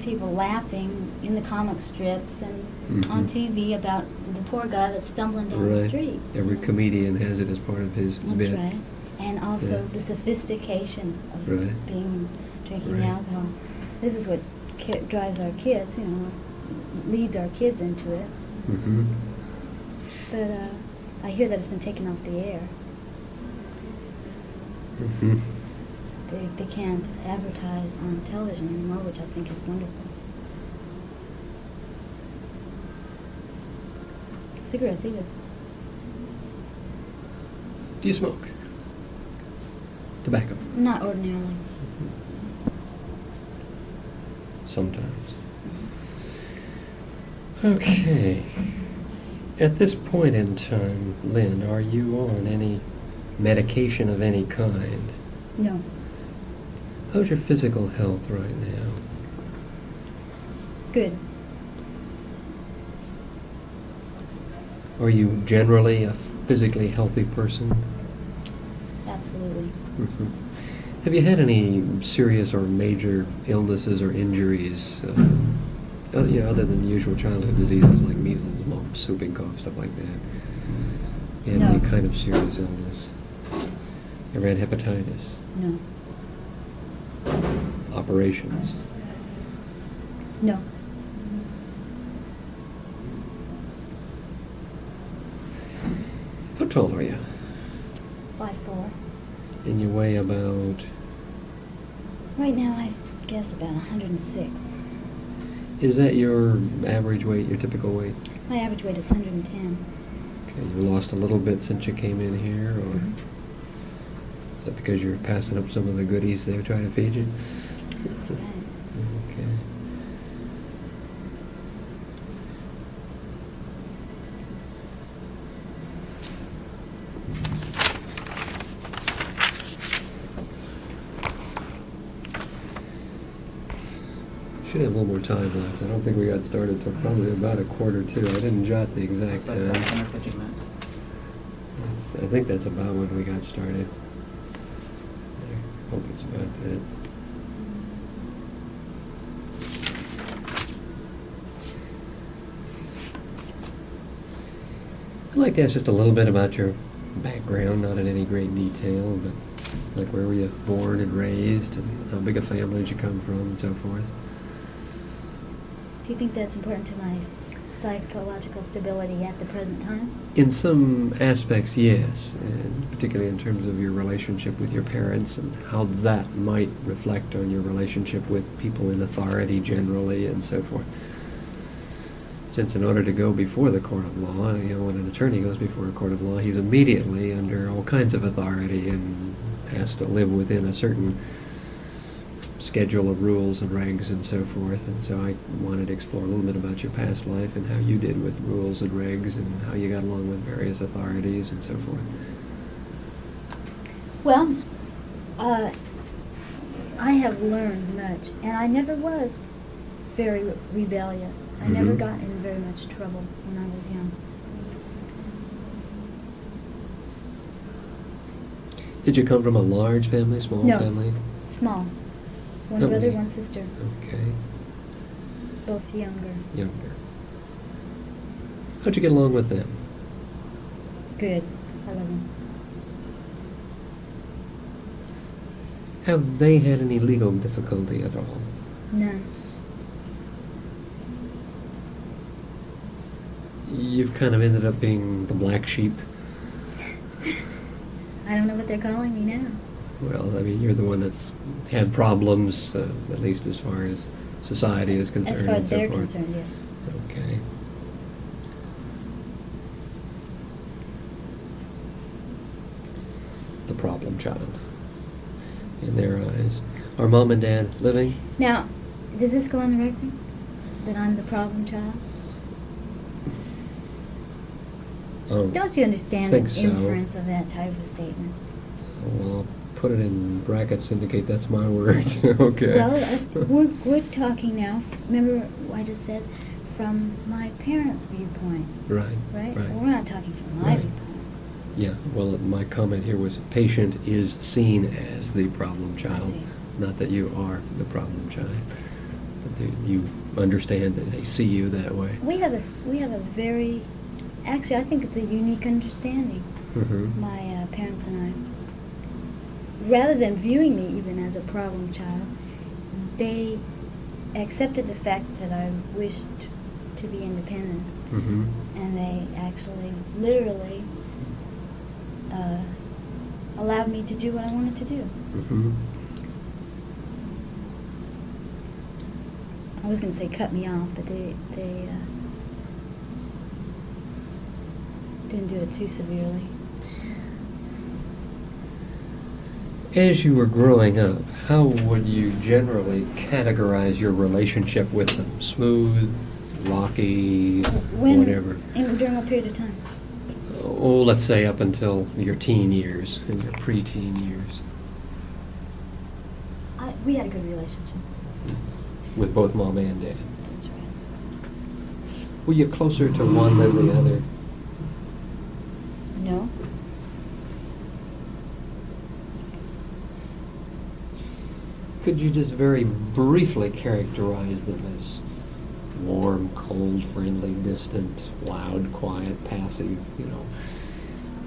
people laughing in the comic strips and on Mhm. TV about the poor guy that's stumbling down the Right. street. Every comedian has it as part of his That's bit. right. And also Yeah. the sophistication of Right. drinking Right. alcohol. This is what drives our kids, you know, leads our kids into it. Mm-hmm. But I hear that it's been taken off the air. Mm-hmm. They can't advertise on television anymore, which I think is wonderful. Cigarettes either. Do you smoke? Tobacco? Not ordinarily. Sometimes. Okay. At this point in time, Lynn, are you on any medication of any kind? No. How's your physical health right now? Good. Are you generally a physically healthy person? Absolutely. Mm-hmm. Have you had any serious or major illnesses or injuries, other than usual childhood diseases like measles, mumps, whooping cough, stuff like that? You had No. any kind of serious illness? Ever had hepatitis? No. Operations? No. How tall are you? 5'4". And you weigh about... Right now, I guess about 106. Is that your average weight, your typical weight? My average weight is 110. Okay, you lost a little bit since you came in here, or Mhm. is that because you're passing up some of the goodies they were trying to feed you? Okay. Okay. Should have a little more time left. I don't think we got started till probably about 1:45. I didn't jot the exact time. 10 or 15 minutes. I think that's about when we got started. I hope it's about that. I'd like to ask just a little bit about your background, not in any great detail, but like where were you born and raised, and how big a family did you come from, and so forth. Do you think that's important to my psychological stability at the present time? In some aspects, yes, and particularly in terms of your relationship with your parents and how that might reflect on your relationship with people in authority generally and so forth. Since in order to go before the court of law, when an attorney goes before a court of law, he's immediately under all kinds of authority and has to live within a certain schedule of rules and regs and so forth. And so I wanted to explore a little bit about your past life and how you did with rules and regs and how you got along with various authorities and so forth. Well, I have learned much, and I never was very rebellious. I never got in very much trouble when I was young. Did you come from a large family, small No. family? Small. One How brother, many? one sister, Okay, both younger. younger. How'd you get along with them? Good. I love them. Have they had any legal difficulty at all? None. You've kind of ended up being the black sheep. I don't know what they're calling me now. Well, I mean, you're the one that's had problems, at least as far as society is concerned. As far as and so they're forth. concerned, yes. Okay. The problem child. In their eyes. Are mom and dad living? Now, does this go on the record? That I'm the problem child? Oh, Don't you understand think the so. inference of that type of statement? well, put it in brackets to indicate that's my word. Okay. Well, we're talking now, remember I just said, from my parents' viewpoint, Right. right? Right. We're not talking from my Right. viewpoint. Yeah, well, my comment here was patient is seen as the problem child, see. not that you are the problem child. But you understand that they see you that way. We have a very, actually I think it's a unique understanding, Mm-hmm. my parents and I. Rather than viewing me even as a problem child, they accepted the fact that I wished to be independent, Mm-hmm. and they actually literally allowed me to do what I wanted to do. Mm-hmm. I was going to say cut me off, but they didn't do it too severely. As you were growing up, how would you generally categorize your relationship with them? Smooth, rocky, whatever? During what period of time? Oh, let's say up until your teen years and your preteen years. We had a good relationship. With both mom and dad. That's right. Were you closer to one than the other? No? Could you just very briefly characterize them as warm, cold, friendly, distant, loud, quiet, passive,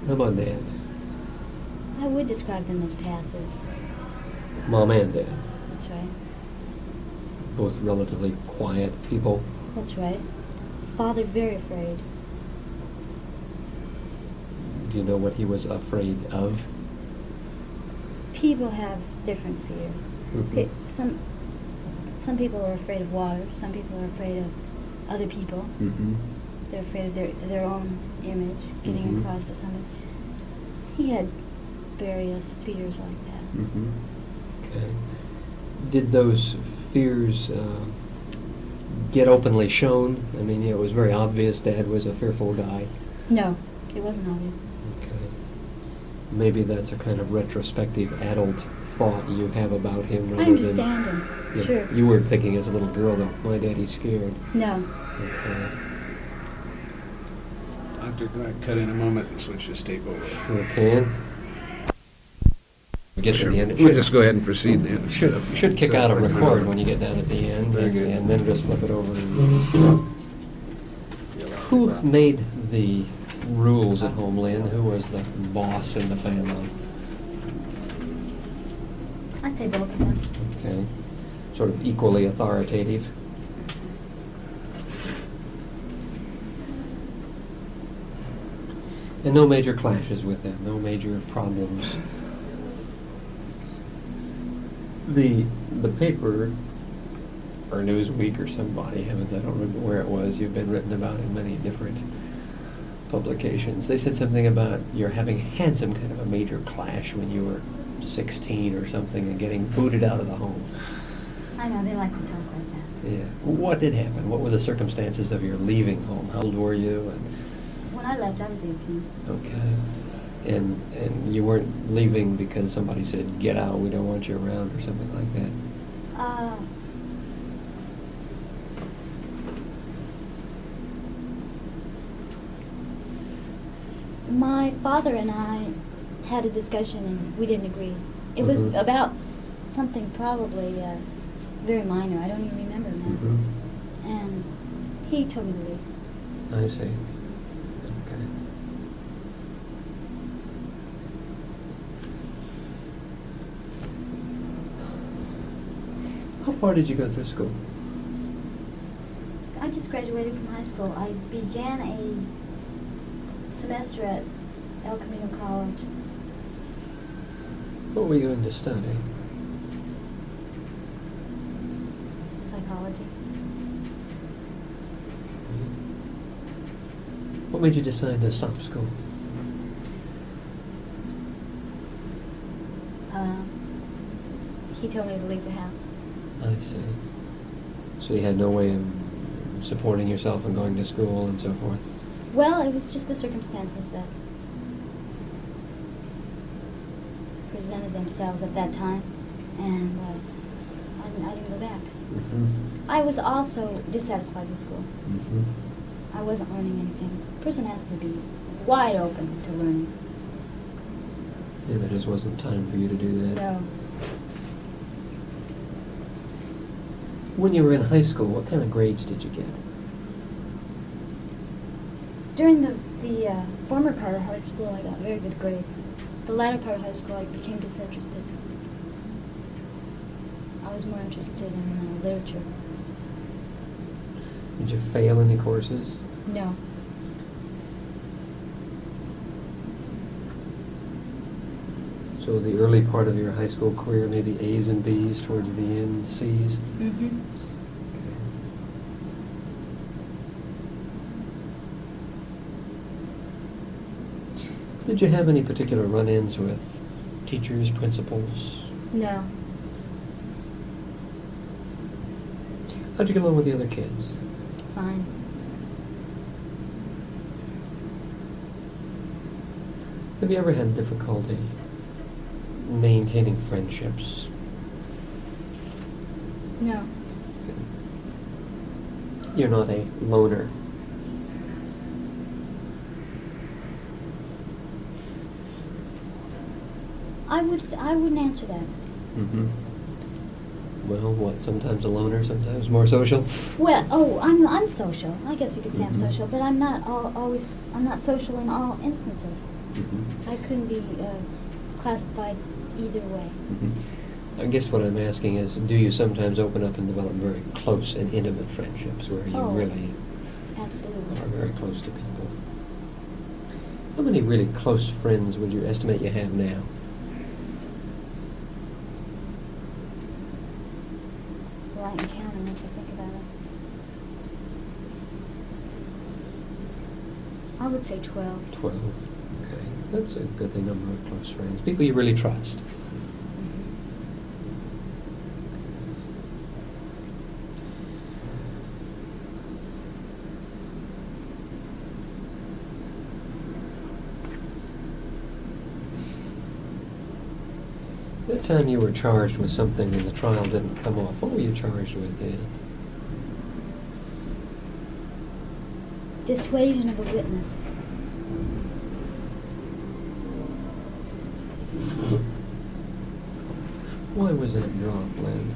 How about dad? I would describe them as passive. Mom and dad. That's right. Both relatively quiet people. That's right. Father very afraid. Do you know what he was afraid of? People have different fears. Mhm. Some people are afraid of water. Some people are afraid of other people. Mm-hmm. They're afraid of their own image getting Mhm. across to somebody. He had various fears like that. Mm-hmm. Okay. Did those fears get openly shown? I mean, it was very obvious Dad was a fearful guy. No, it wasn't obvious. Okay. Maybe that's a kind of retrospective adult thought you have about him I rather understand him. than... Yeah, Sure. You weren't thinking as a little girl, though, my daddy's scared. No. Okay. Doctor, can I cut in a moment and switch this tape over? Sure can. Get to the end. We'll just go ahead and proceed then. Should kick out a record when you get down at the end, Very good. and then just flip it over. Who made the rules at home, Lynn? Who was the boss in the family? I'd say both of them. Okay. Sort of equally authoritative. And no major clashes with them, no major problems. The paper, or Newsweek or somebody, I don't remember where it was, you've been written about in many different publications. They said something about your having had some kind of a major clash when you were 16 or something and getting booted out of the home. I know, they like to talk like that. Yeah. What did happen? What were the circumstances of your leaving home? How old were you? And When I left, I was 18. okay. And you weren't leaving because somebody said, get out, we don't want you around, or something like that? My father and I had a discussion and we didn't agree. It was Mhm. about something probably very minor. I don't even remember now. Mm-hmm. And he told me to leave. I see. Okay. How far did you go through school? I just graduated from high school. I began a semester at El Camino College. What were you going to study? Psychology. What made you decide to stop school? He told me to leave the house. I see. So you had no way of supporting yourself and going to school and so forth? Well, it was just the circumstances that presented themselves at that time, and I didn't go back. Mm-hmm. I was also dissatisfied with school. Mm-hmm. I wasn't learning anything. A person has to be wide open to learning. Yeah, there just wasn't time for you to do that. No. When you were in high school, what kind of grades did you get? During the former part of high school, I got very good grades. The latter part of high school, I became disinterested. I was more interested in literature. Did you fail any courses? No. So the early part of your high school career, maybe A's and B's, towards the end, C's? Mm-hmm. Did you have any particular run-ins with teachers, principals? No. How'd you get along with the other kids? Fine. Have you ever had difficulty maintaining friendships? No. You're not a loner. I wouldn't answer that. Mm-hmm. Well, what? Sometimes a loner, sometimes more social. Well, I'm social. I guess you could say I'm Mhm. social, but I'm not always. I'm not social in all instances. Mm-hmm. I couldn't be classified either way. Mm-hmm. I guess what I'm asking is, do you sometimes open up and develop very close and intimate friendships where you Oh, really Absolutely. are very close to people? How many really close friends would you estimate you have now? Well, I can count them if I think about it. I would say 12. 12. Okay. That's a goodly number of close friends. People you really trust. That time you were charged with something and the trial didn't come off. What were you charged with, Dan? Dissuasion of a witness. Why was that dropped, Lynn?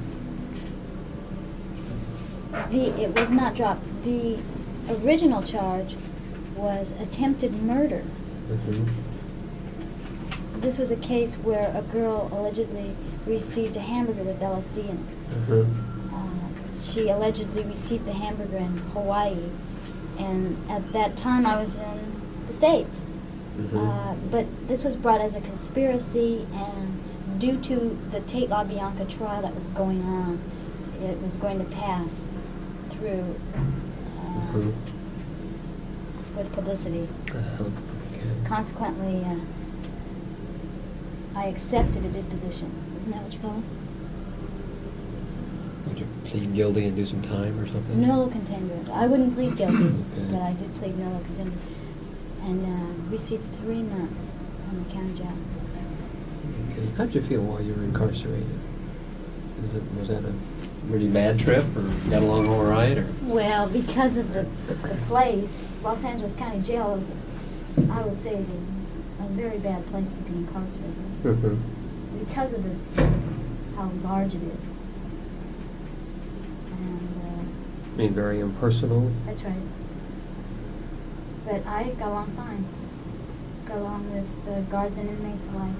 It was not dropped. The original charge was attempted murder. Mm-hmm. This was a case where a girl allegedly received a hamburger with LSD in it. Mm-hmm. She allegedly received the hamburger in Hawaii, and at that time I was in the States. Mm-hmm. But this was brought as a conspiracy, and due to the Tate LaBianca trial that was going on, it was going to pass through Mm-hmm. with publicity. Okay. Consequently, I accepted a disposition. Isn't that what you call it? Would you plead guilty and do some time or something? Nolo contendere. I wouldn't plead guilty, Okay. but I did plead nolo contendere, and received 3 months on the county jail. Okay. How did you feel while you were incarcerated? Was that a really bad trip, or got along all right, or? Well, because of the place, Los Angeles County Jail is, I would say, is a very bad place to be incarcerated. Mm-hmm. Because of how large it is. And I mean, very impersonal. that's right. But I got along fine. Got along with the guards and inmates alike.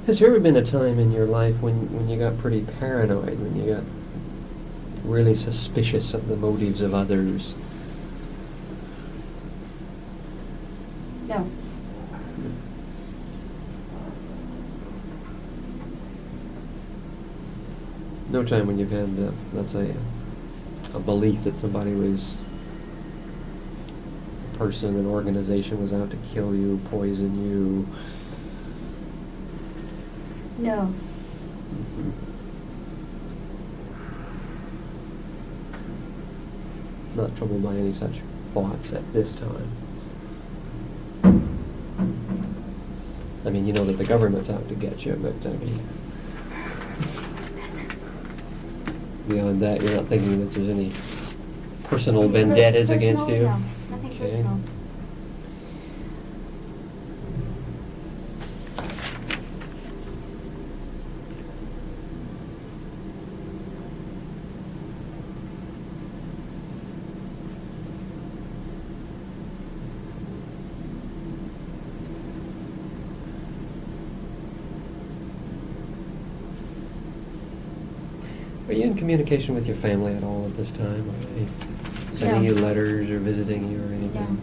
Has there ever been a time in your life when you got pretty paranoid, when you got really suspicious of the motives of others? No. No time when you've had, let's say, a belief that somebody was, a person, an organization was out to kill you, poison you. No. Mhm. Not troubled by any such thoughts at this time. I mean, you know that the government's out to get you, but I mean, beyond that, you're not thinking that there's any personal vendettas against you? No, nothing Okay. personal. Are you in communication with your family at all at this time? Are they sending No. you letters or visiting you or anything?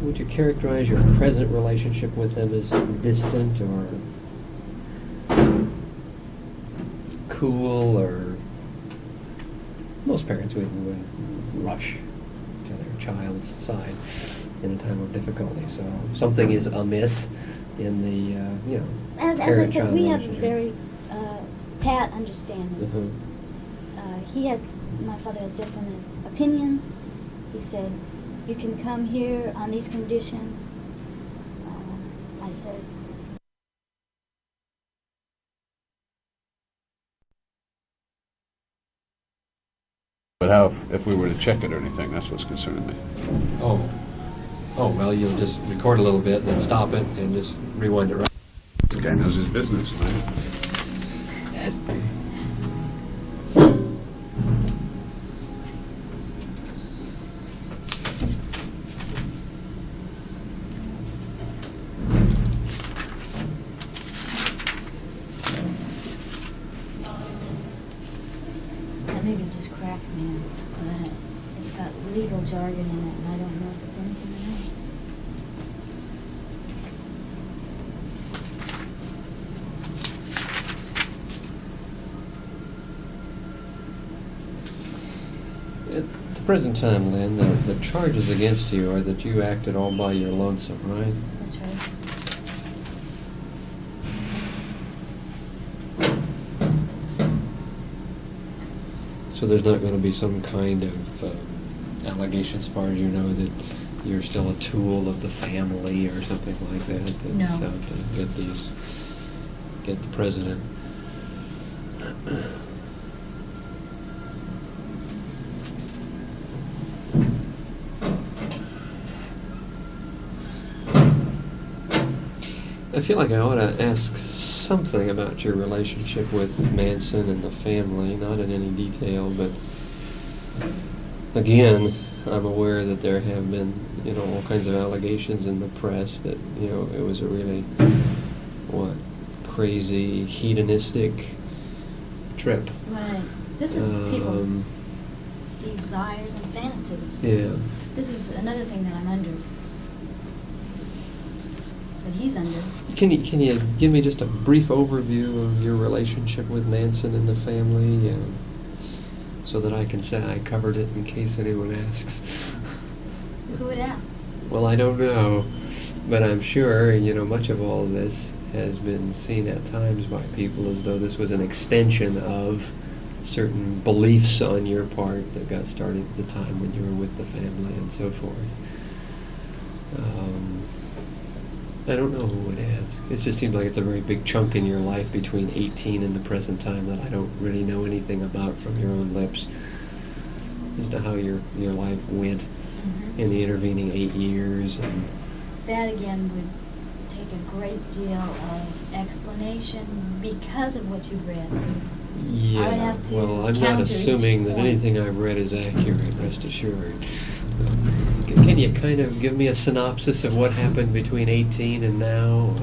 Would you characterize your present relationship with them as distant or cool, or most parents would rush to their child's side in a time of difficulty? So something is amiss in the As I parent-child said, we have a relationship. very pat understanding. Mhm. My father has different opinions. He said, you can come here on these conditions. I said, But how if we were to check it or anything? That's what's concerning me. Oh, well, you'll just record a little bit, then stop it, and just rewind it right. This guy knows his business, right? that maybe just cracked me. But it's got legal jargon in it, and I don't know if it's anything or not. At the present time, Lynn, the charges against you are that you acted all by your lonesome, right? That's right. So there's not going to be some kind of allegation, as far as you know, that you're still a tool of the family or something like that. That's No. out to get the president. I feel like I ought to ask something about your relationship with Manson and the family, not in any detail, but again, I'm aware that there have been, all kinds of allegations in the press that, it was a really, crazy, hedonistic trip. Right. This is people's desires and fantasies. Yeah. This is another thing that I'm under. That he's under. Can you give me just a brief overview of your relationship with Manson and the family, so that I can say I covered it in case anyone asks? Who would ask? Well, I don't know, but I'm sure, much of all this has been seen at times by people as though this was an extension of certain beliefs on your part that got started at the time when you were with the family and so forth. I don't know who would ask. It just seems like it's a very big chunk in your life between 18 and the present time that I don't really know anything about from your own lips as to how your life went in the intervening 8 years. And that again would take a great deal of explanation because of what you've read. yeah, I would have to well, I'm not counter assuming each that point. anything I've read is accurate, rest assured. Can you kind of give me a synopsis of what happened between 18 and now?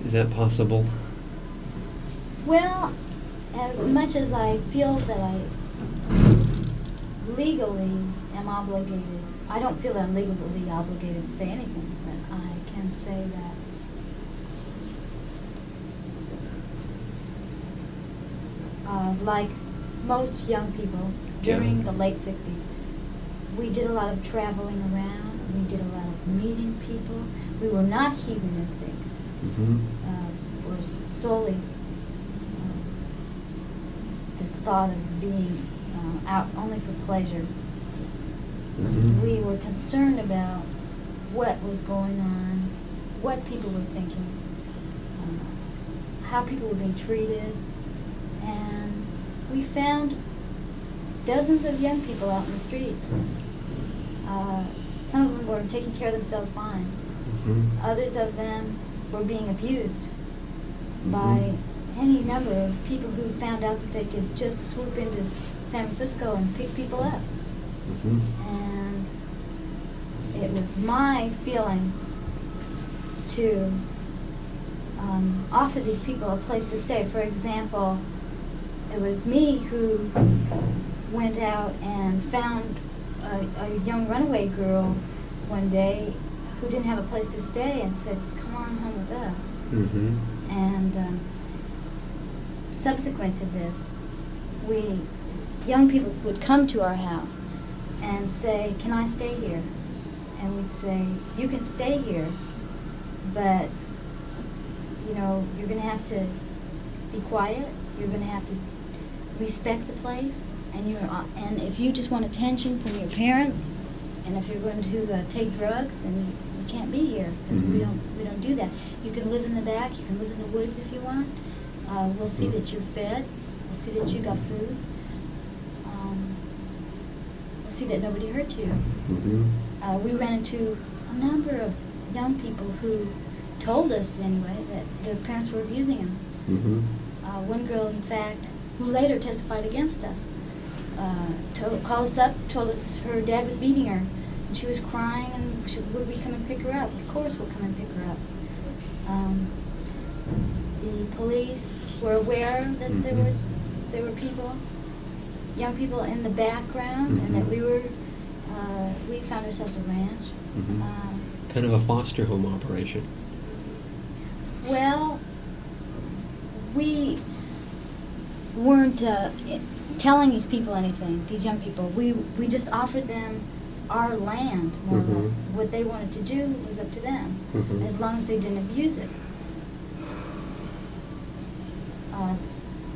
Is that possible? Well, as much as I feel that I legally am obligated, I don't feel that I'm legally obligated to say anything, but I can say that like most young people during Yeah. the late 60s, we did a lot of traveling around, we did a lot of meeting people. We were not hedonistic. Mm-hmm. Were solely the thought of being out only for pleasure. Mm-hmm. We were concerned about what was going on, what people were thinking, how people were being treated, and we found dozens of young people out in the streets. Some of them were taking care of themselves fine. Mm-hmm. Others of them were being abused Mm-hmm. by any number of people who found out that they could just swoop into San Francisco and pick people up. Mm-hmm. And it was my feeling to offer these people a place to stay. For example, it was me who went out and found a young runaway girl one day who didn't have a place to stay and said, "Come on home with us." Mm-hmm. And subsequent to this, young people would come to our house and say, "Can I stay here?" And we'd say, "You can stay here, but you're going to have to be quiet. You're going to have to respect the place, and if you just want attention from your parents, and if you're going to take drugs, then you can't be here because we don't do that. You can live in the back. You can live in the woods if you want. We'll see that you're fed. We'll see that you got food. We'll see that nobody hurt you." Mm-hmm. We ran into a number of young people who told us, anyway, that their parents were abusing them. Mm-hmm. One girl, in fact, who later testified against us, called us up, told us her dad was beating her, and she was crying, and would we come and pick her up? Of course we'll come and pick her up. The police were aware that there were people, young people in the background, and that we found ourselves a ranch. Mm-hmm. Kind of a foster home operation. Well, we weren't telling these people anything, these young people. We just offered them our land, more or less. What they wanted to do was up to them, as long as they didn't abuse it.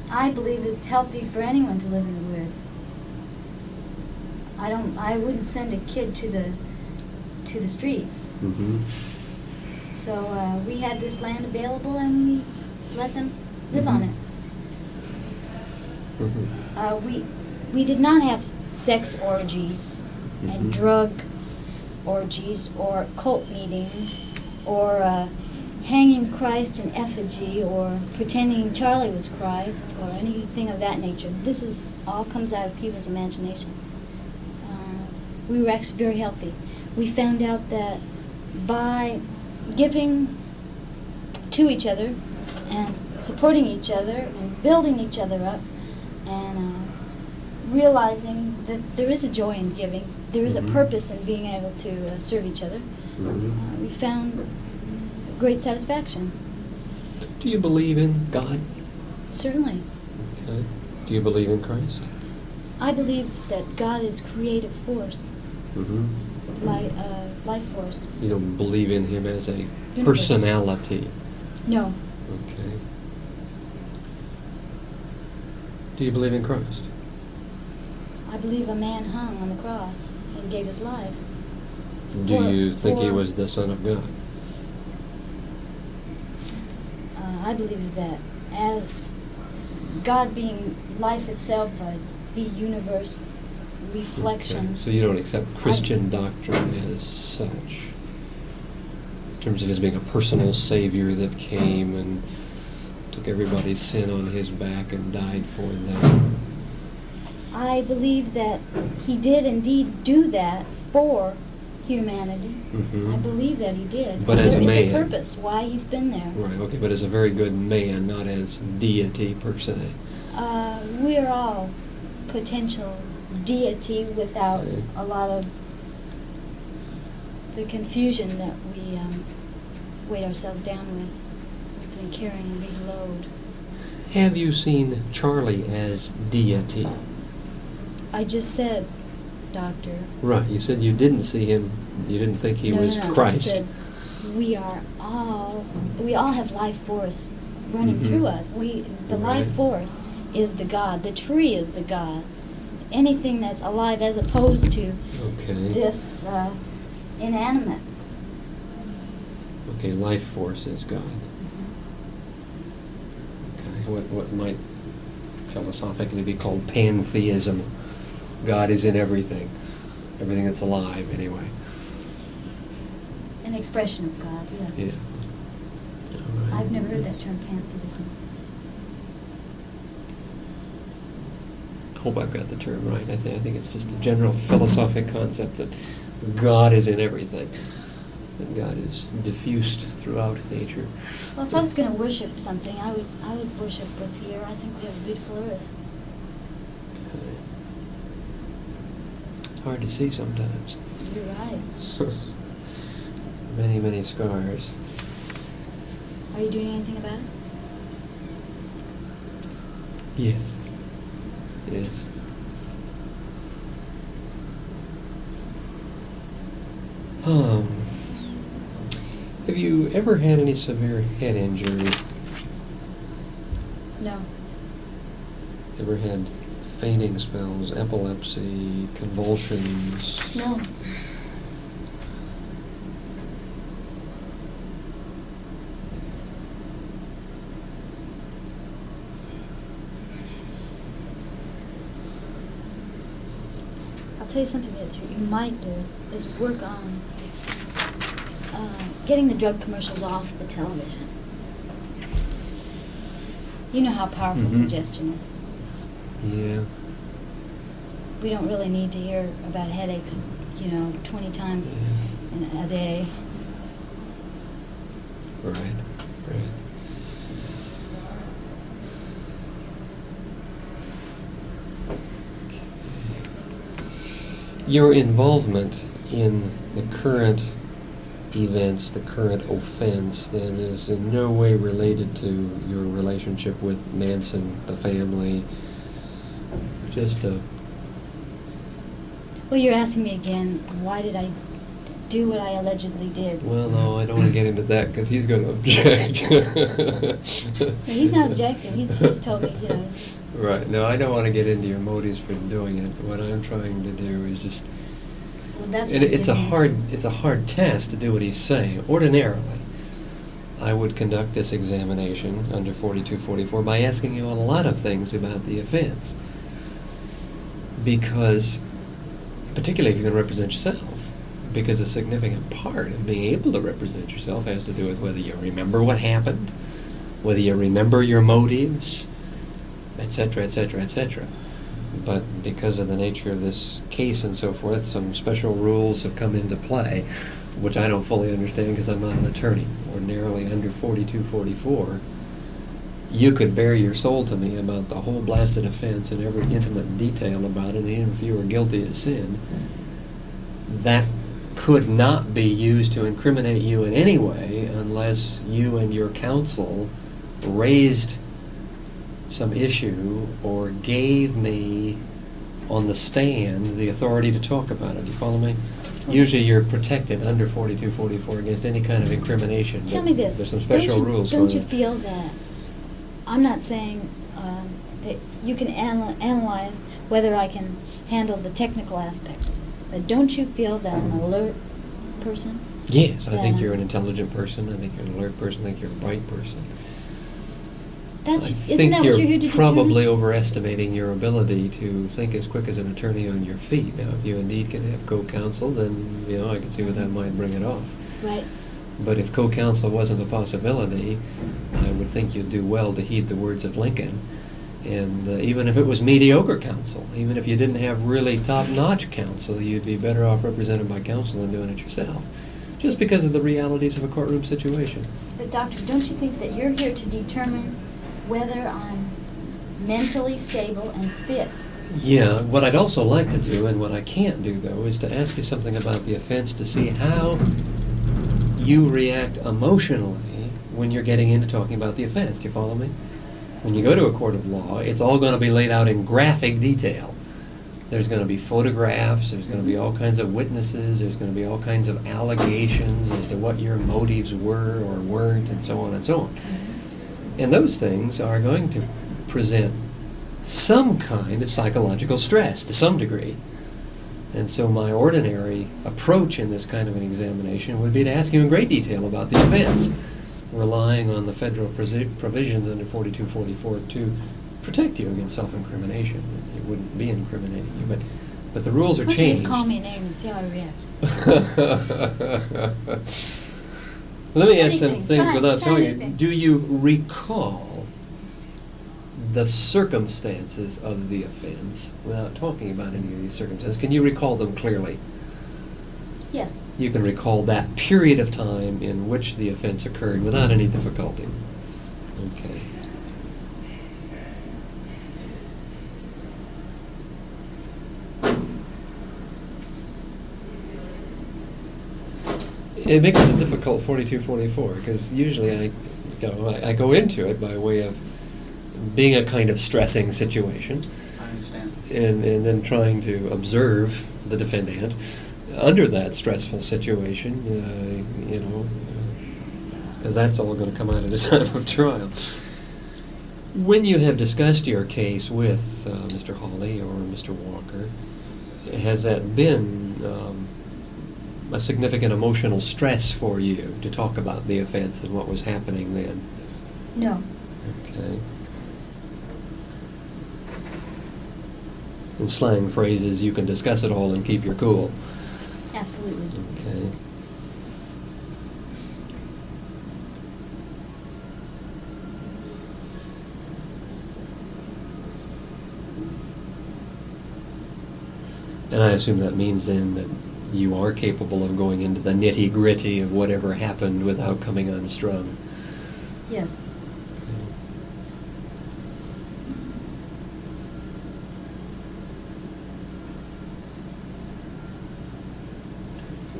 I believe it's healthy for anyone to live in the woods. I wouldn't send a kid to the streets. Mm-hmm. So we had this land available, and we let them live on it. Mm-hmm. We did not have sex orgies and drug orgies or cult meetings or hanging Christ in effigy or pretending Charlie was Christ or anything of that nature. This is all comes out of people's imagination. We were actually very healthy. We found out that by giving to each other and supporting each other and building each other up and realizing that there is a joy in giving, there is a purpose in being able to serve each other, we found great satisfaction. Do you believe in God? Certainly. Okay. Do you believe in Christ? I believe that God is creative force, life force. You don't believe in Him as a Universe. personality? No. Okay. Do you believe in Christ? I believe a man hung on the cross and gave his life. Do you think He for- was the Son of God? I believe that as God being life itself, the universe reflection. Okay. So you don't accept Christian doctrine as such, in terms of His being a personal Savior that came and took everybody's sin on His back and died for them? I believe that He did indeed do that for humanity. Mhm. I believe that He did. But as a there is man. a purpose why He's been there. Right, okay, but as a very good man, not as deity per se. We are all potential deity without Okay. a lot of the confusion that we weight ourselves down with. We've been carrying a big load. Have you seen Charlie as deity? I just said, Doctor. Right, you said you didn't see him, you didn't think he was no, Christ. I said, we all have life force running Mhm. through us. The life Right. force is the God. The tree is the God. Anything that's alive as opposed to Okay. this inanimate. Okay, life force is God. Okay, what might philosophically be called pantheism. God is in everything. Everything that's alive, anyway. An expression of God, yeah. Yeah. All right. I've never heard that term, pantheism. I hope I've got the term right. I think it's just a general philosophic concept that God is in everything. And God is diffused throughout nature. Well, if I was going to worship something, I would worship what's here. I think we have a beautiful earth. It's hard to see sometimes. You're right. Many, many scars. Are you doing anything about it? Yes. Yes. Have you ever had any severe head injury? No. Ever had fainting spells, epilepsy, convulsions? No. I'll tell you something that you might do is work on getting the drug commercials off the television. You know how powerful Mhm. suggestion is. Yeah. We don't really need to hear about headaches, 20 times in a day. Right. Right. Your involvement in the current events, the current offense, then is in no way related to your relationship with Manson, the family. Just a... Well, you're asking me again, why did I do what I allegedly did? Well, no, I don't want to get into that because he's going to object. No, he's not objecting. He's told me, just, Right. No, I don't want to get into your motives for doing it. What I'm trying to do is just... well, that's And what it's a you're into. it's a hard task to do what he's saying. Ordinarily, I would conduct this examination under 4244 by asking you a lot of things about the offense. Because, particularly if you're going to represent yourself, because a significant part of being able to represent yourself has to do with whether you remember what happened, whether you remember your motives, etc., etc., etc. But because of the nature of this case and so forth, some special rules have come into play, which I don't fully understand because I'm not an attorney. Ordinarily, under 4244, you could bare your soul to me about the whole blasted offense and every intimate detail about it, and even if you were guilty of sin, that could not be used to incriminate you in any way unless you and your counsel raised some issue or gave me on the stand the authority to talk about it. Do you follow me? Usually you're protected under 4244 against any kind of incrimination. Tell me this. There's some special rules for Don't you that. feel that, I'm not saying that you can analyze whether I can handle the technical aspect, but don't you feel that I'm an alert person? Yes, I think Yeah. you're an intelligent person. I think you're an alert person. I think you're a bright person. Isn't that what you're here to probably determine? overestimating your ability to think as quick as an attorney on your feet. Now, if you indeed can have co-counsel, then, I can see what that might bring it off. Right. But if co-counsel wasn't a possibility, I would think you'd do well to heed the words of Lincoln. And even if it was mediocre counsel, even if you didn't have really top-notch counsel, you'd be better off represented by counsel than doing it yourself, just because of the realities of a courtroom situation. But doctor, don't you think that you're here to determine whether I'm mentally stable and fit? Yeah, what I'd also like to do, and what I can't do, though, is to ask you something about the offense to see how you react emotionally when you're getting into talking about the offense. Do you follow me? When you go to a court of law, it's all going to be laid out in graphic detail. There's going to be photographs, there's going to be all kinds of witnesses, there's going to be all kinds of allegations as to what your motives were or weren't, and so on and so on. And those things are going to present some kind of psychological stress to some degree. And so my ordinary approach in this kind of an examination would be to ask you in great detail about the offense, relying on the federal provisions under 4244 to protect you against self-incrimination. It wouldn't be incriminating you, but the rules are Why don't you changed. just call me a name and see how I react? Let me ask some Anything. things Try without telling you. anything. Do you recall the circumstances of the offense without talking about any of these circumstances? Can you recall them clearly? Yes. You can recall that period of time in which the offense occurred without any difficulty. Okay. It makes it a difficult 4244 because usually I go into it by way of being a kind of stressing situation. I understand. And then trying to observe the defendant under that stressful situation, because that's all going to come out at the time of trial. When you have discussed your case with Mr. Hawley or Mr. Walker, has that been a significant emotional stress for you to talk about the offense and what was happening then? No. Okay. In slang phrases, you can discuss it all and keep your cool. Absolutely. Okay. And I assume that means then that you are capable of going into the nitty-gritty of whatever happened without coming unstrung. Yes.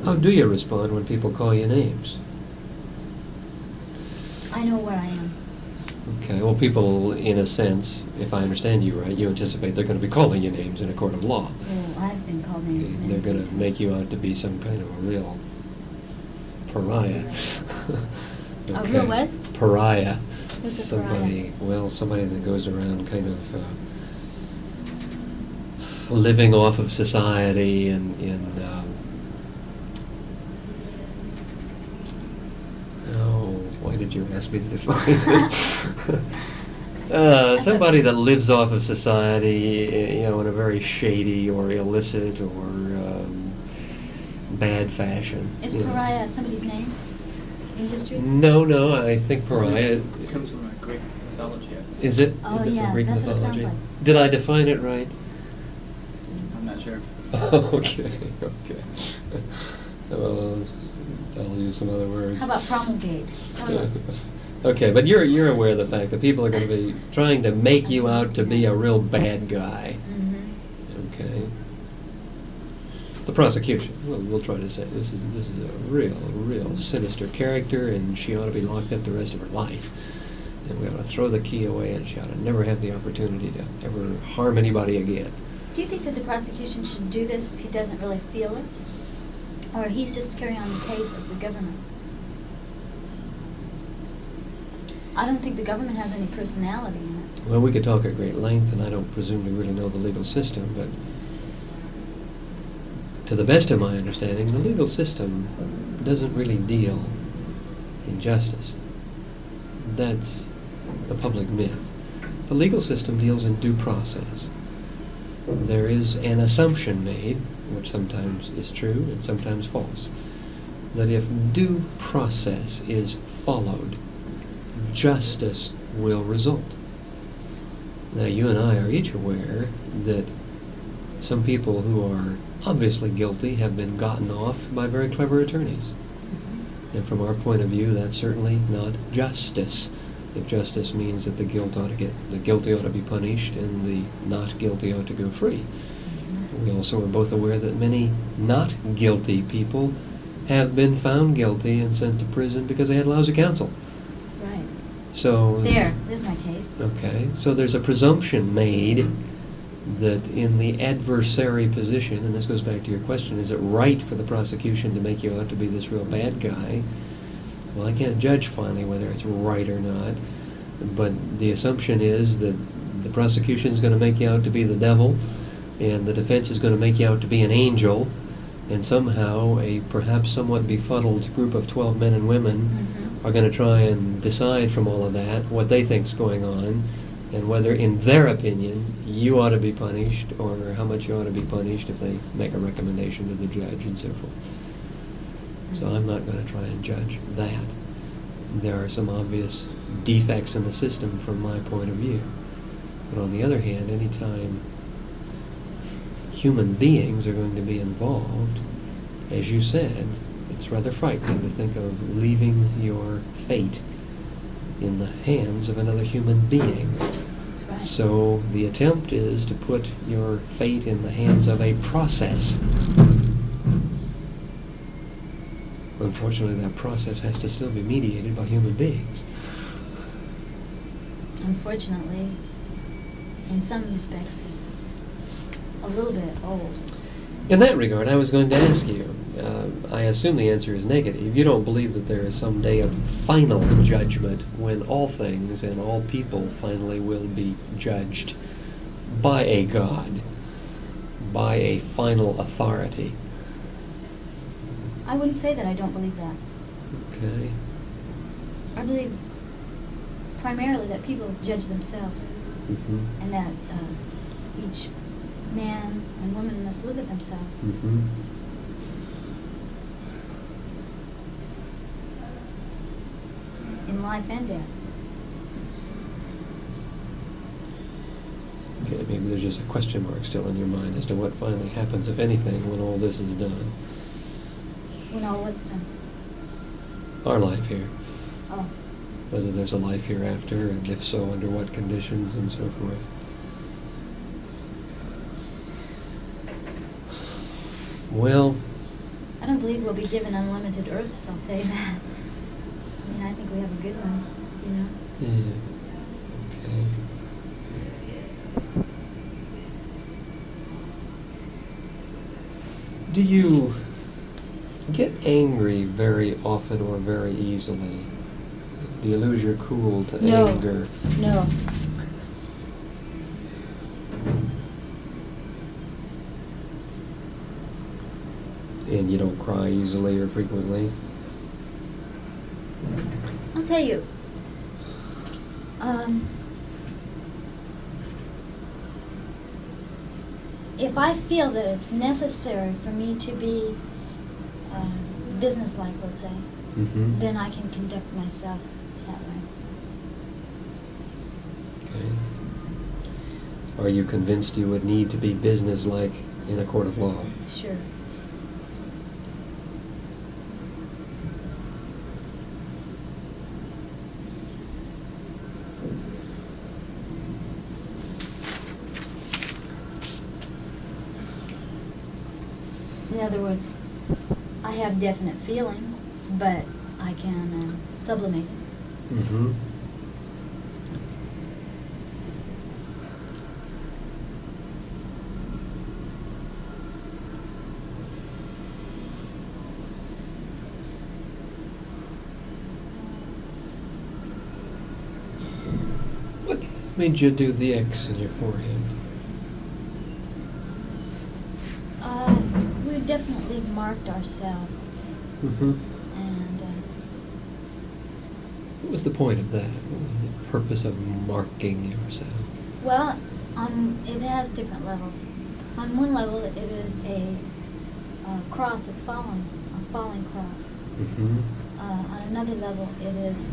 How do you respond when people call you names? I know where I am. Okay, well, people, in a sense, if I understand you right, you anticipate they're going to be calling you names in a court of law. Oh, I've been called names. many They're going to times. make you out to be some kind of a real pariah. A real what? Pariah. What's a Somebody, well, somebody that goes around kind of living off of society and why did you ask me to define it? Somebody that lives off of society, in a very shady or illicit or bad fashion. Is you know. pariah somebody's name in history? No, I think pariah... It comes from Greek mythology. Is it? Oh, Is it yeah, from Greek that's what it mythology? sounds like. Did I define it right? I'm not sure. Okay. Well, I'll use some other words. How about promulgate? Okay, but you're aware of the fact that people are going to be trying to make you out to be a real bad guy. Mm-hmm. Okay. The prosecution. We'll try to say this is a real sinister character, and she ought to be locked up the rest of her life. And we ought to throw the key away, and she ought to never have the opportunity to ever harm anybody again. Do you think that the prosecution should do this if he doesn't really feel it? Or he's just carrying on the case of the government? I don't think the government has any personality in it. Well, we could talk at great length, and I don't presume to really know the legal system, but to the best of my understanding, the legal system doesn't really deal in justice. That's the public myth. The legal system deals in due process. There is an assumption made, which sometimes is true and sometimes false, that if due process is followed, justice will result. Now, you and I are each aware that some people who are obviously guilty have been gotten off by very clever attorneys. And from our point of view, that's certainly not justice. If justice means that the guilty ought to be punished and the not guilty ought to go free. We also are both aware that many not guilty people have been found guilty and sent to prison because they had lousy counsel. Right. So There's my case. okay, so there's a presumption made that in the adversary position, and this goes back to your question, is it right for the prosecution to make you out to be this real bad guy? Well, I can't judge finally whether it's right or not, but the assumption is that the prosecution is going to make you out to be the devil, and the defense is going to make you out to be an angel, and somehow a perhaps somewhat befuddled group of 12 men and women Mm-hmm. are going to try and decide from all of that what they think's going on, and whether, in their opinion, you ought to be punished, or how much you ought to be punished if they make a recommendation to the judge and so forth. So I'm not going to try and judge that. There are some obvious defects in the system from my point of view. But on the other hand, any time human beings are going to be involved, as you said, it's rather frightening to think of leaving your fate in the hands of another human being. That's right. So the attempt is to put your fate in the hands of a process. Unfortunately, that process has to still be mediated by human beings. Unfortunately, in some respects, it's a little bit old. In that regard, I was going to ask you, I assume the answer is negative. You don't believe that there is some day of final judgment when all things and all people finally will be judged by a God, by a final authority. I wouldn't say that I don't believe that. Okay. I believe primarily that people judge themselves, Mm-hmm. and that each man and woman must look at themselves. Mm-hmm. In life and death. Okay, maybe there's just a question mark still in your mind as to what finally happens, if anything, when all this is done. When all what's done. Our life here. Oh, Whether there's a life hereafter, and if so, under what conditions, and so forth. Well, I don't believe we'll be given unlimited earths, I'll tell you that. I mean, I think we have a good one, you know. yeah. Okay. Do you get angry very often or very easily? Do you lose your cool to No. anger? No. And you don't cry easily or frequently? I'll tell you. If I feel that it's necessary for me to be businesslike, let's say, Mm-hmm. then I can conduct myself that way. Okay. Are you convinced you would need to be businesslike in a court of law? Sure. In other words, I have definite feeling, but I can sublimate it. Mm-hmm. What made you do the X in your forehead? We've definitely marked ourselves, Mm-hmm. and What was the point of that? What was the purpose of marking yourself? well, it has different levels. On one level, it is a cross that's falling, a falling cross. Mm-hmm. On another level, it is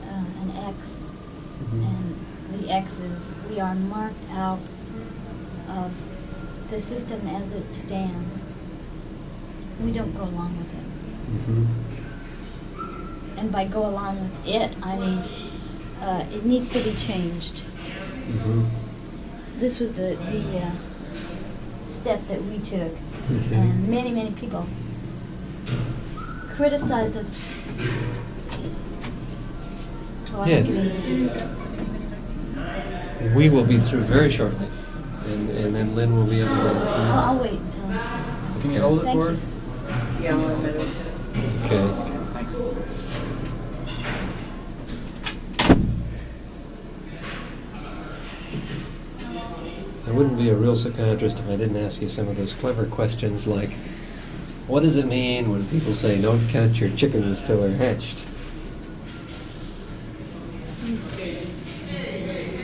an X, Mm-hmm. and the X is, we are marked out of the system as it stands. We don't go along with it. Mm-hmm. And by go along with it, I mean, it needs to be changed. Mm-hmm. This was the step that we took, Mhm. and many people criticized us. Well, Yes. We will be through very shortly, and then Lynn will be able to. I'll wait until. Can you hold it Thank for you. us? Yeah, one minute. Okay. Thanks. I wouldn't be a real psychiatrist if I didn't ask you some of those clever questions like, what does it mean when people say don't count your chickens till they're hatched?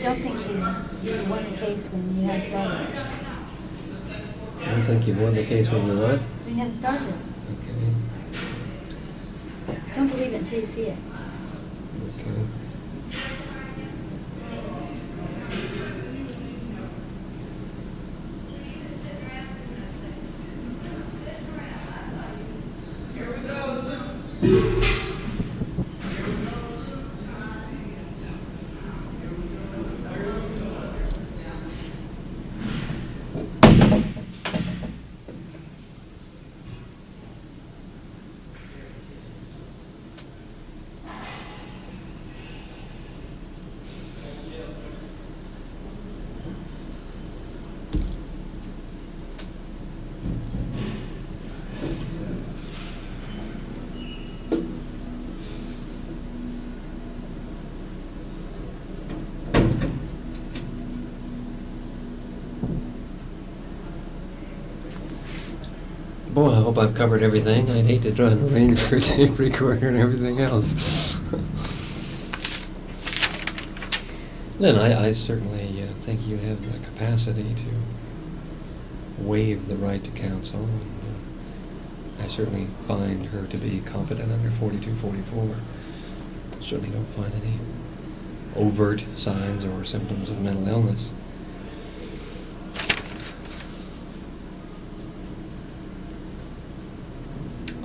Don't think you won the case when you haven't started it. I don't think you've won the case when you what? When you haven't started it. Okay. Don't believe it until you see it. Okay. Boy, I hope I've covered everything. I'd hate to try and arrange for a tape recorder and everything else. Lynn, I certainly think you have the capacity to waive the right to counsel. And, I certainly find her to be competent under 4244. Certainly don't find any overt signs or symptoms of mental illness.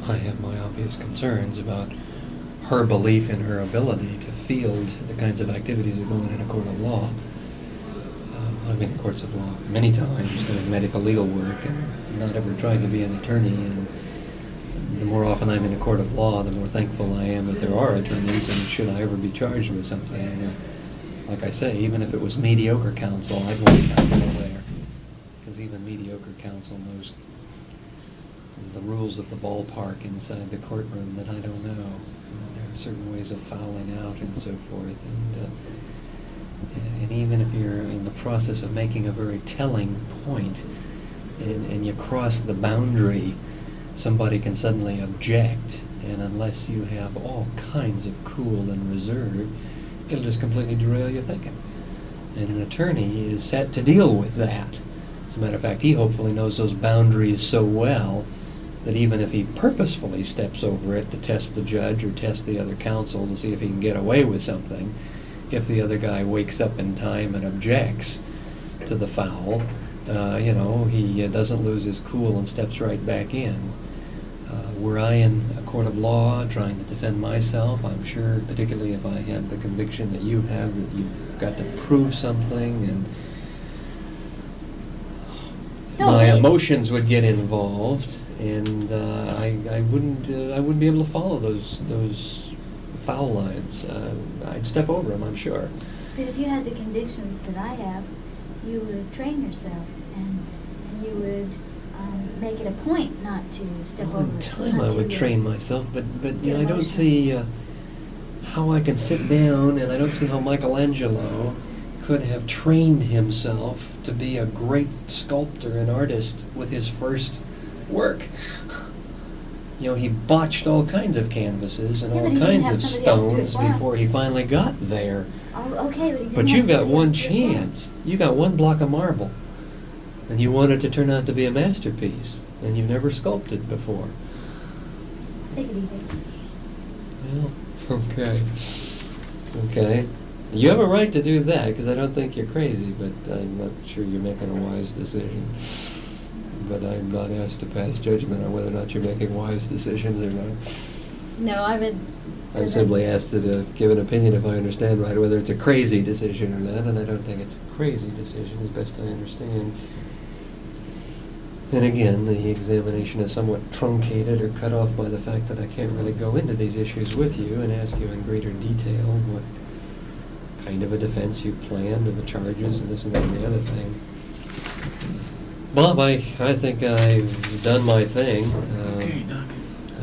I have my obvious concerns about her belief in her ability to field the kinds of activities that go on in a court of law. I've been in courts of law many times doing medical legal work and not ever tried to be an attorney. And the more often I'm in a court of law, the more thankful I am that there are attorneys, and should I ever be charged with something, like I say, even if it was mediocre counsel, I'd want counsel there. Because even mediocre counsel knows the rules of the ballpark inside the courtroom that I don't know. There are certain ways of fouling out and so forth. And even if you're in the process of making a very telling point and you cross the boundary, somebody can suddenly object. And unless you have all kinds of cool and reserve, it'll just completely derail your thinking. And an attorney is set to deal with that. As a matter of fact, he hopefully knows those boundaries so well that even if he purposefully steps over it to test the judge or test the other counsel to see if he can get away with something, if the other guy wakes up in time and objects to the foul, he doesn't lose his cool and steps right back in. Were I in a court of law trying to defend myself, I'm sure, particularly if I had the conviction that you have, that you've got to prove something, and my emotions would get involved, and I wouldn't be able to follow those foul lines. I'd step over them, I'm sure. But if you had the convictions that I have, you would train yourself, and you would make it a point not to step All over. the time I would train myself, but I don't see how I can sit down, and I don't see how Michelangelo could have trained himself to be a great sculptor and artist with his first work. He botched all kinds of canvases and Yeah, all but he didn't kinds of have somebody else do it stones for him. before he finally got there. Oh, okay, but he didn't But have you've got somebody one else do it for him. chance. You got one block of marble, and you want it to turn out to be a masterpiece, and you've never sculpted before. Take it easy. Well, okay. You have a right to do that, because I don't think you're crazy, but I'm not sure you're making a wise decision. But I'm not asked to pass judgment on whether or not you're making wise decisions or not. No, I would. I'm simply asked to give an opinion, if I understand right, whether it's a crazy decision or not, and I don't think it's a crazy decision, as best I understand. And again, the examination is somewhat truncated or cut off by the fact that I can't really go into these issues with you and ask you in greater detail what kind of a defense you planned and the charges and this and that and the other thing. Bob, I think I've done my thing. Okay, Doc.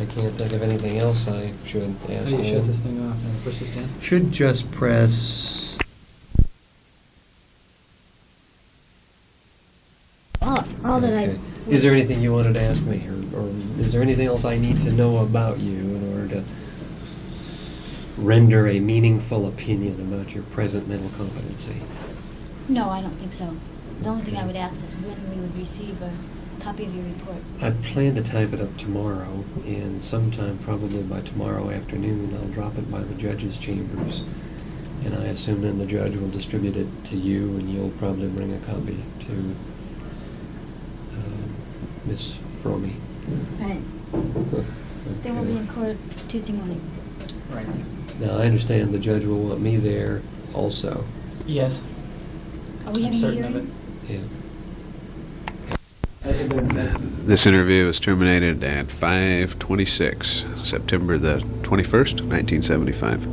I can't think of anything else I should ask. How do you shut Ed. this thing off and push this down? Should just press. All that Okay. I. Is there anything you wanted to ask me, or is there anything else I need to know about you in order to render a meaningful opinion about your present mental competency? No, I don't think so. The only thing I would ask is when we would receive a copy of your report. I plan to type it up tomorrow, and sometime probably by tomorrow afternoon, I'll drop it by the judge's chambers. And I assume then the judge will distribute it to you, and you'll probably bring a copy to Miss Fromme. Right. They will be in court Tuesday morning. Right. Now, I understand the judge will want me there also. Yes. Are we I'm having a certain of hearing? Yeah. This interview was terminated at 5:26, September the 21st, 1975.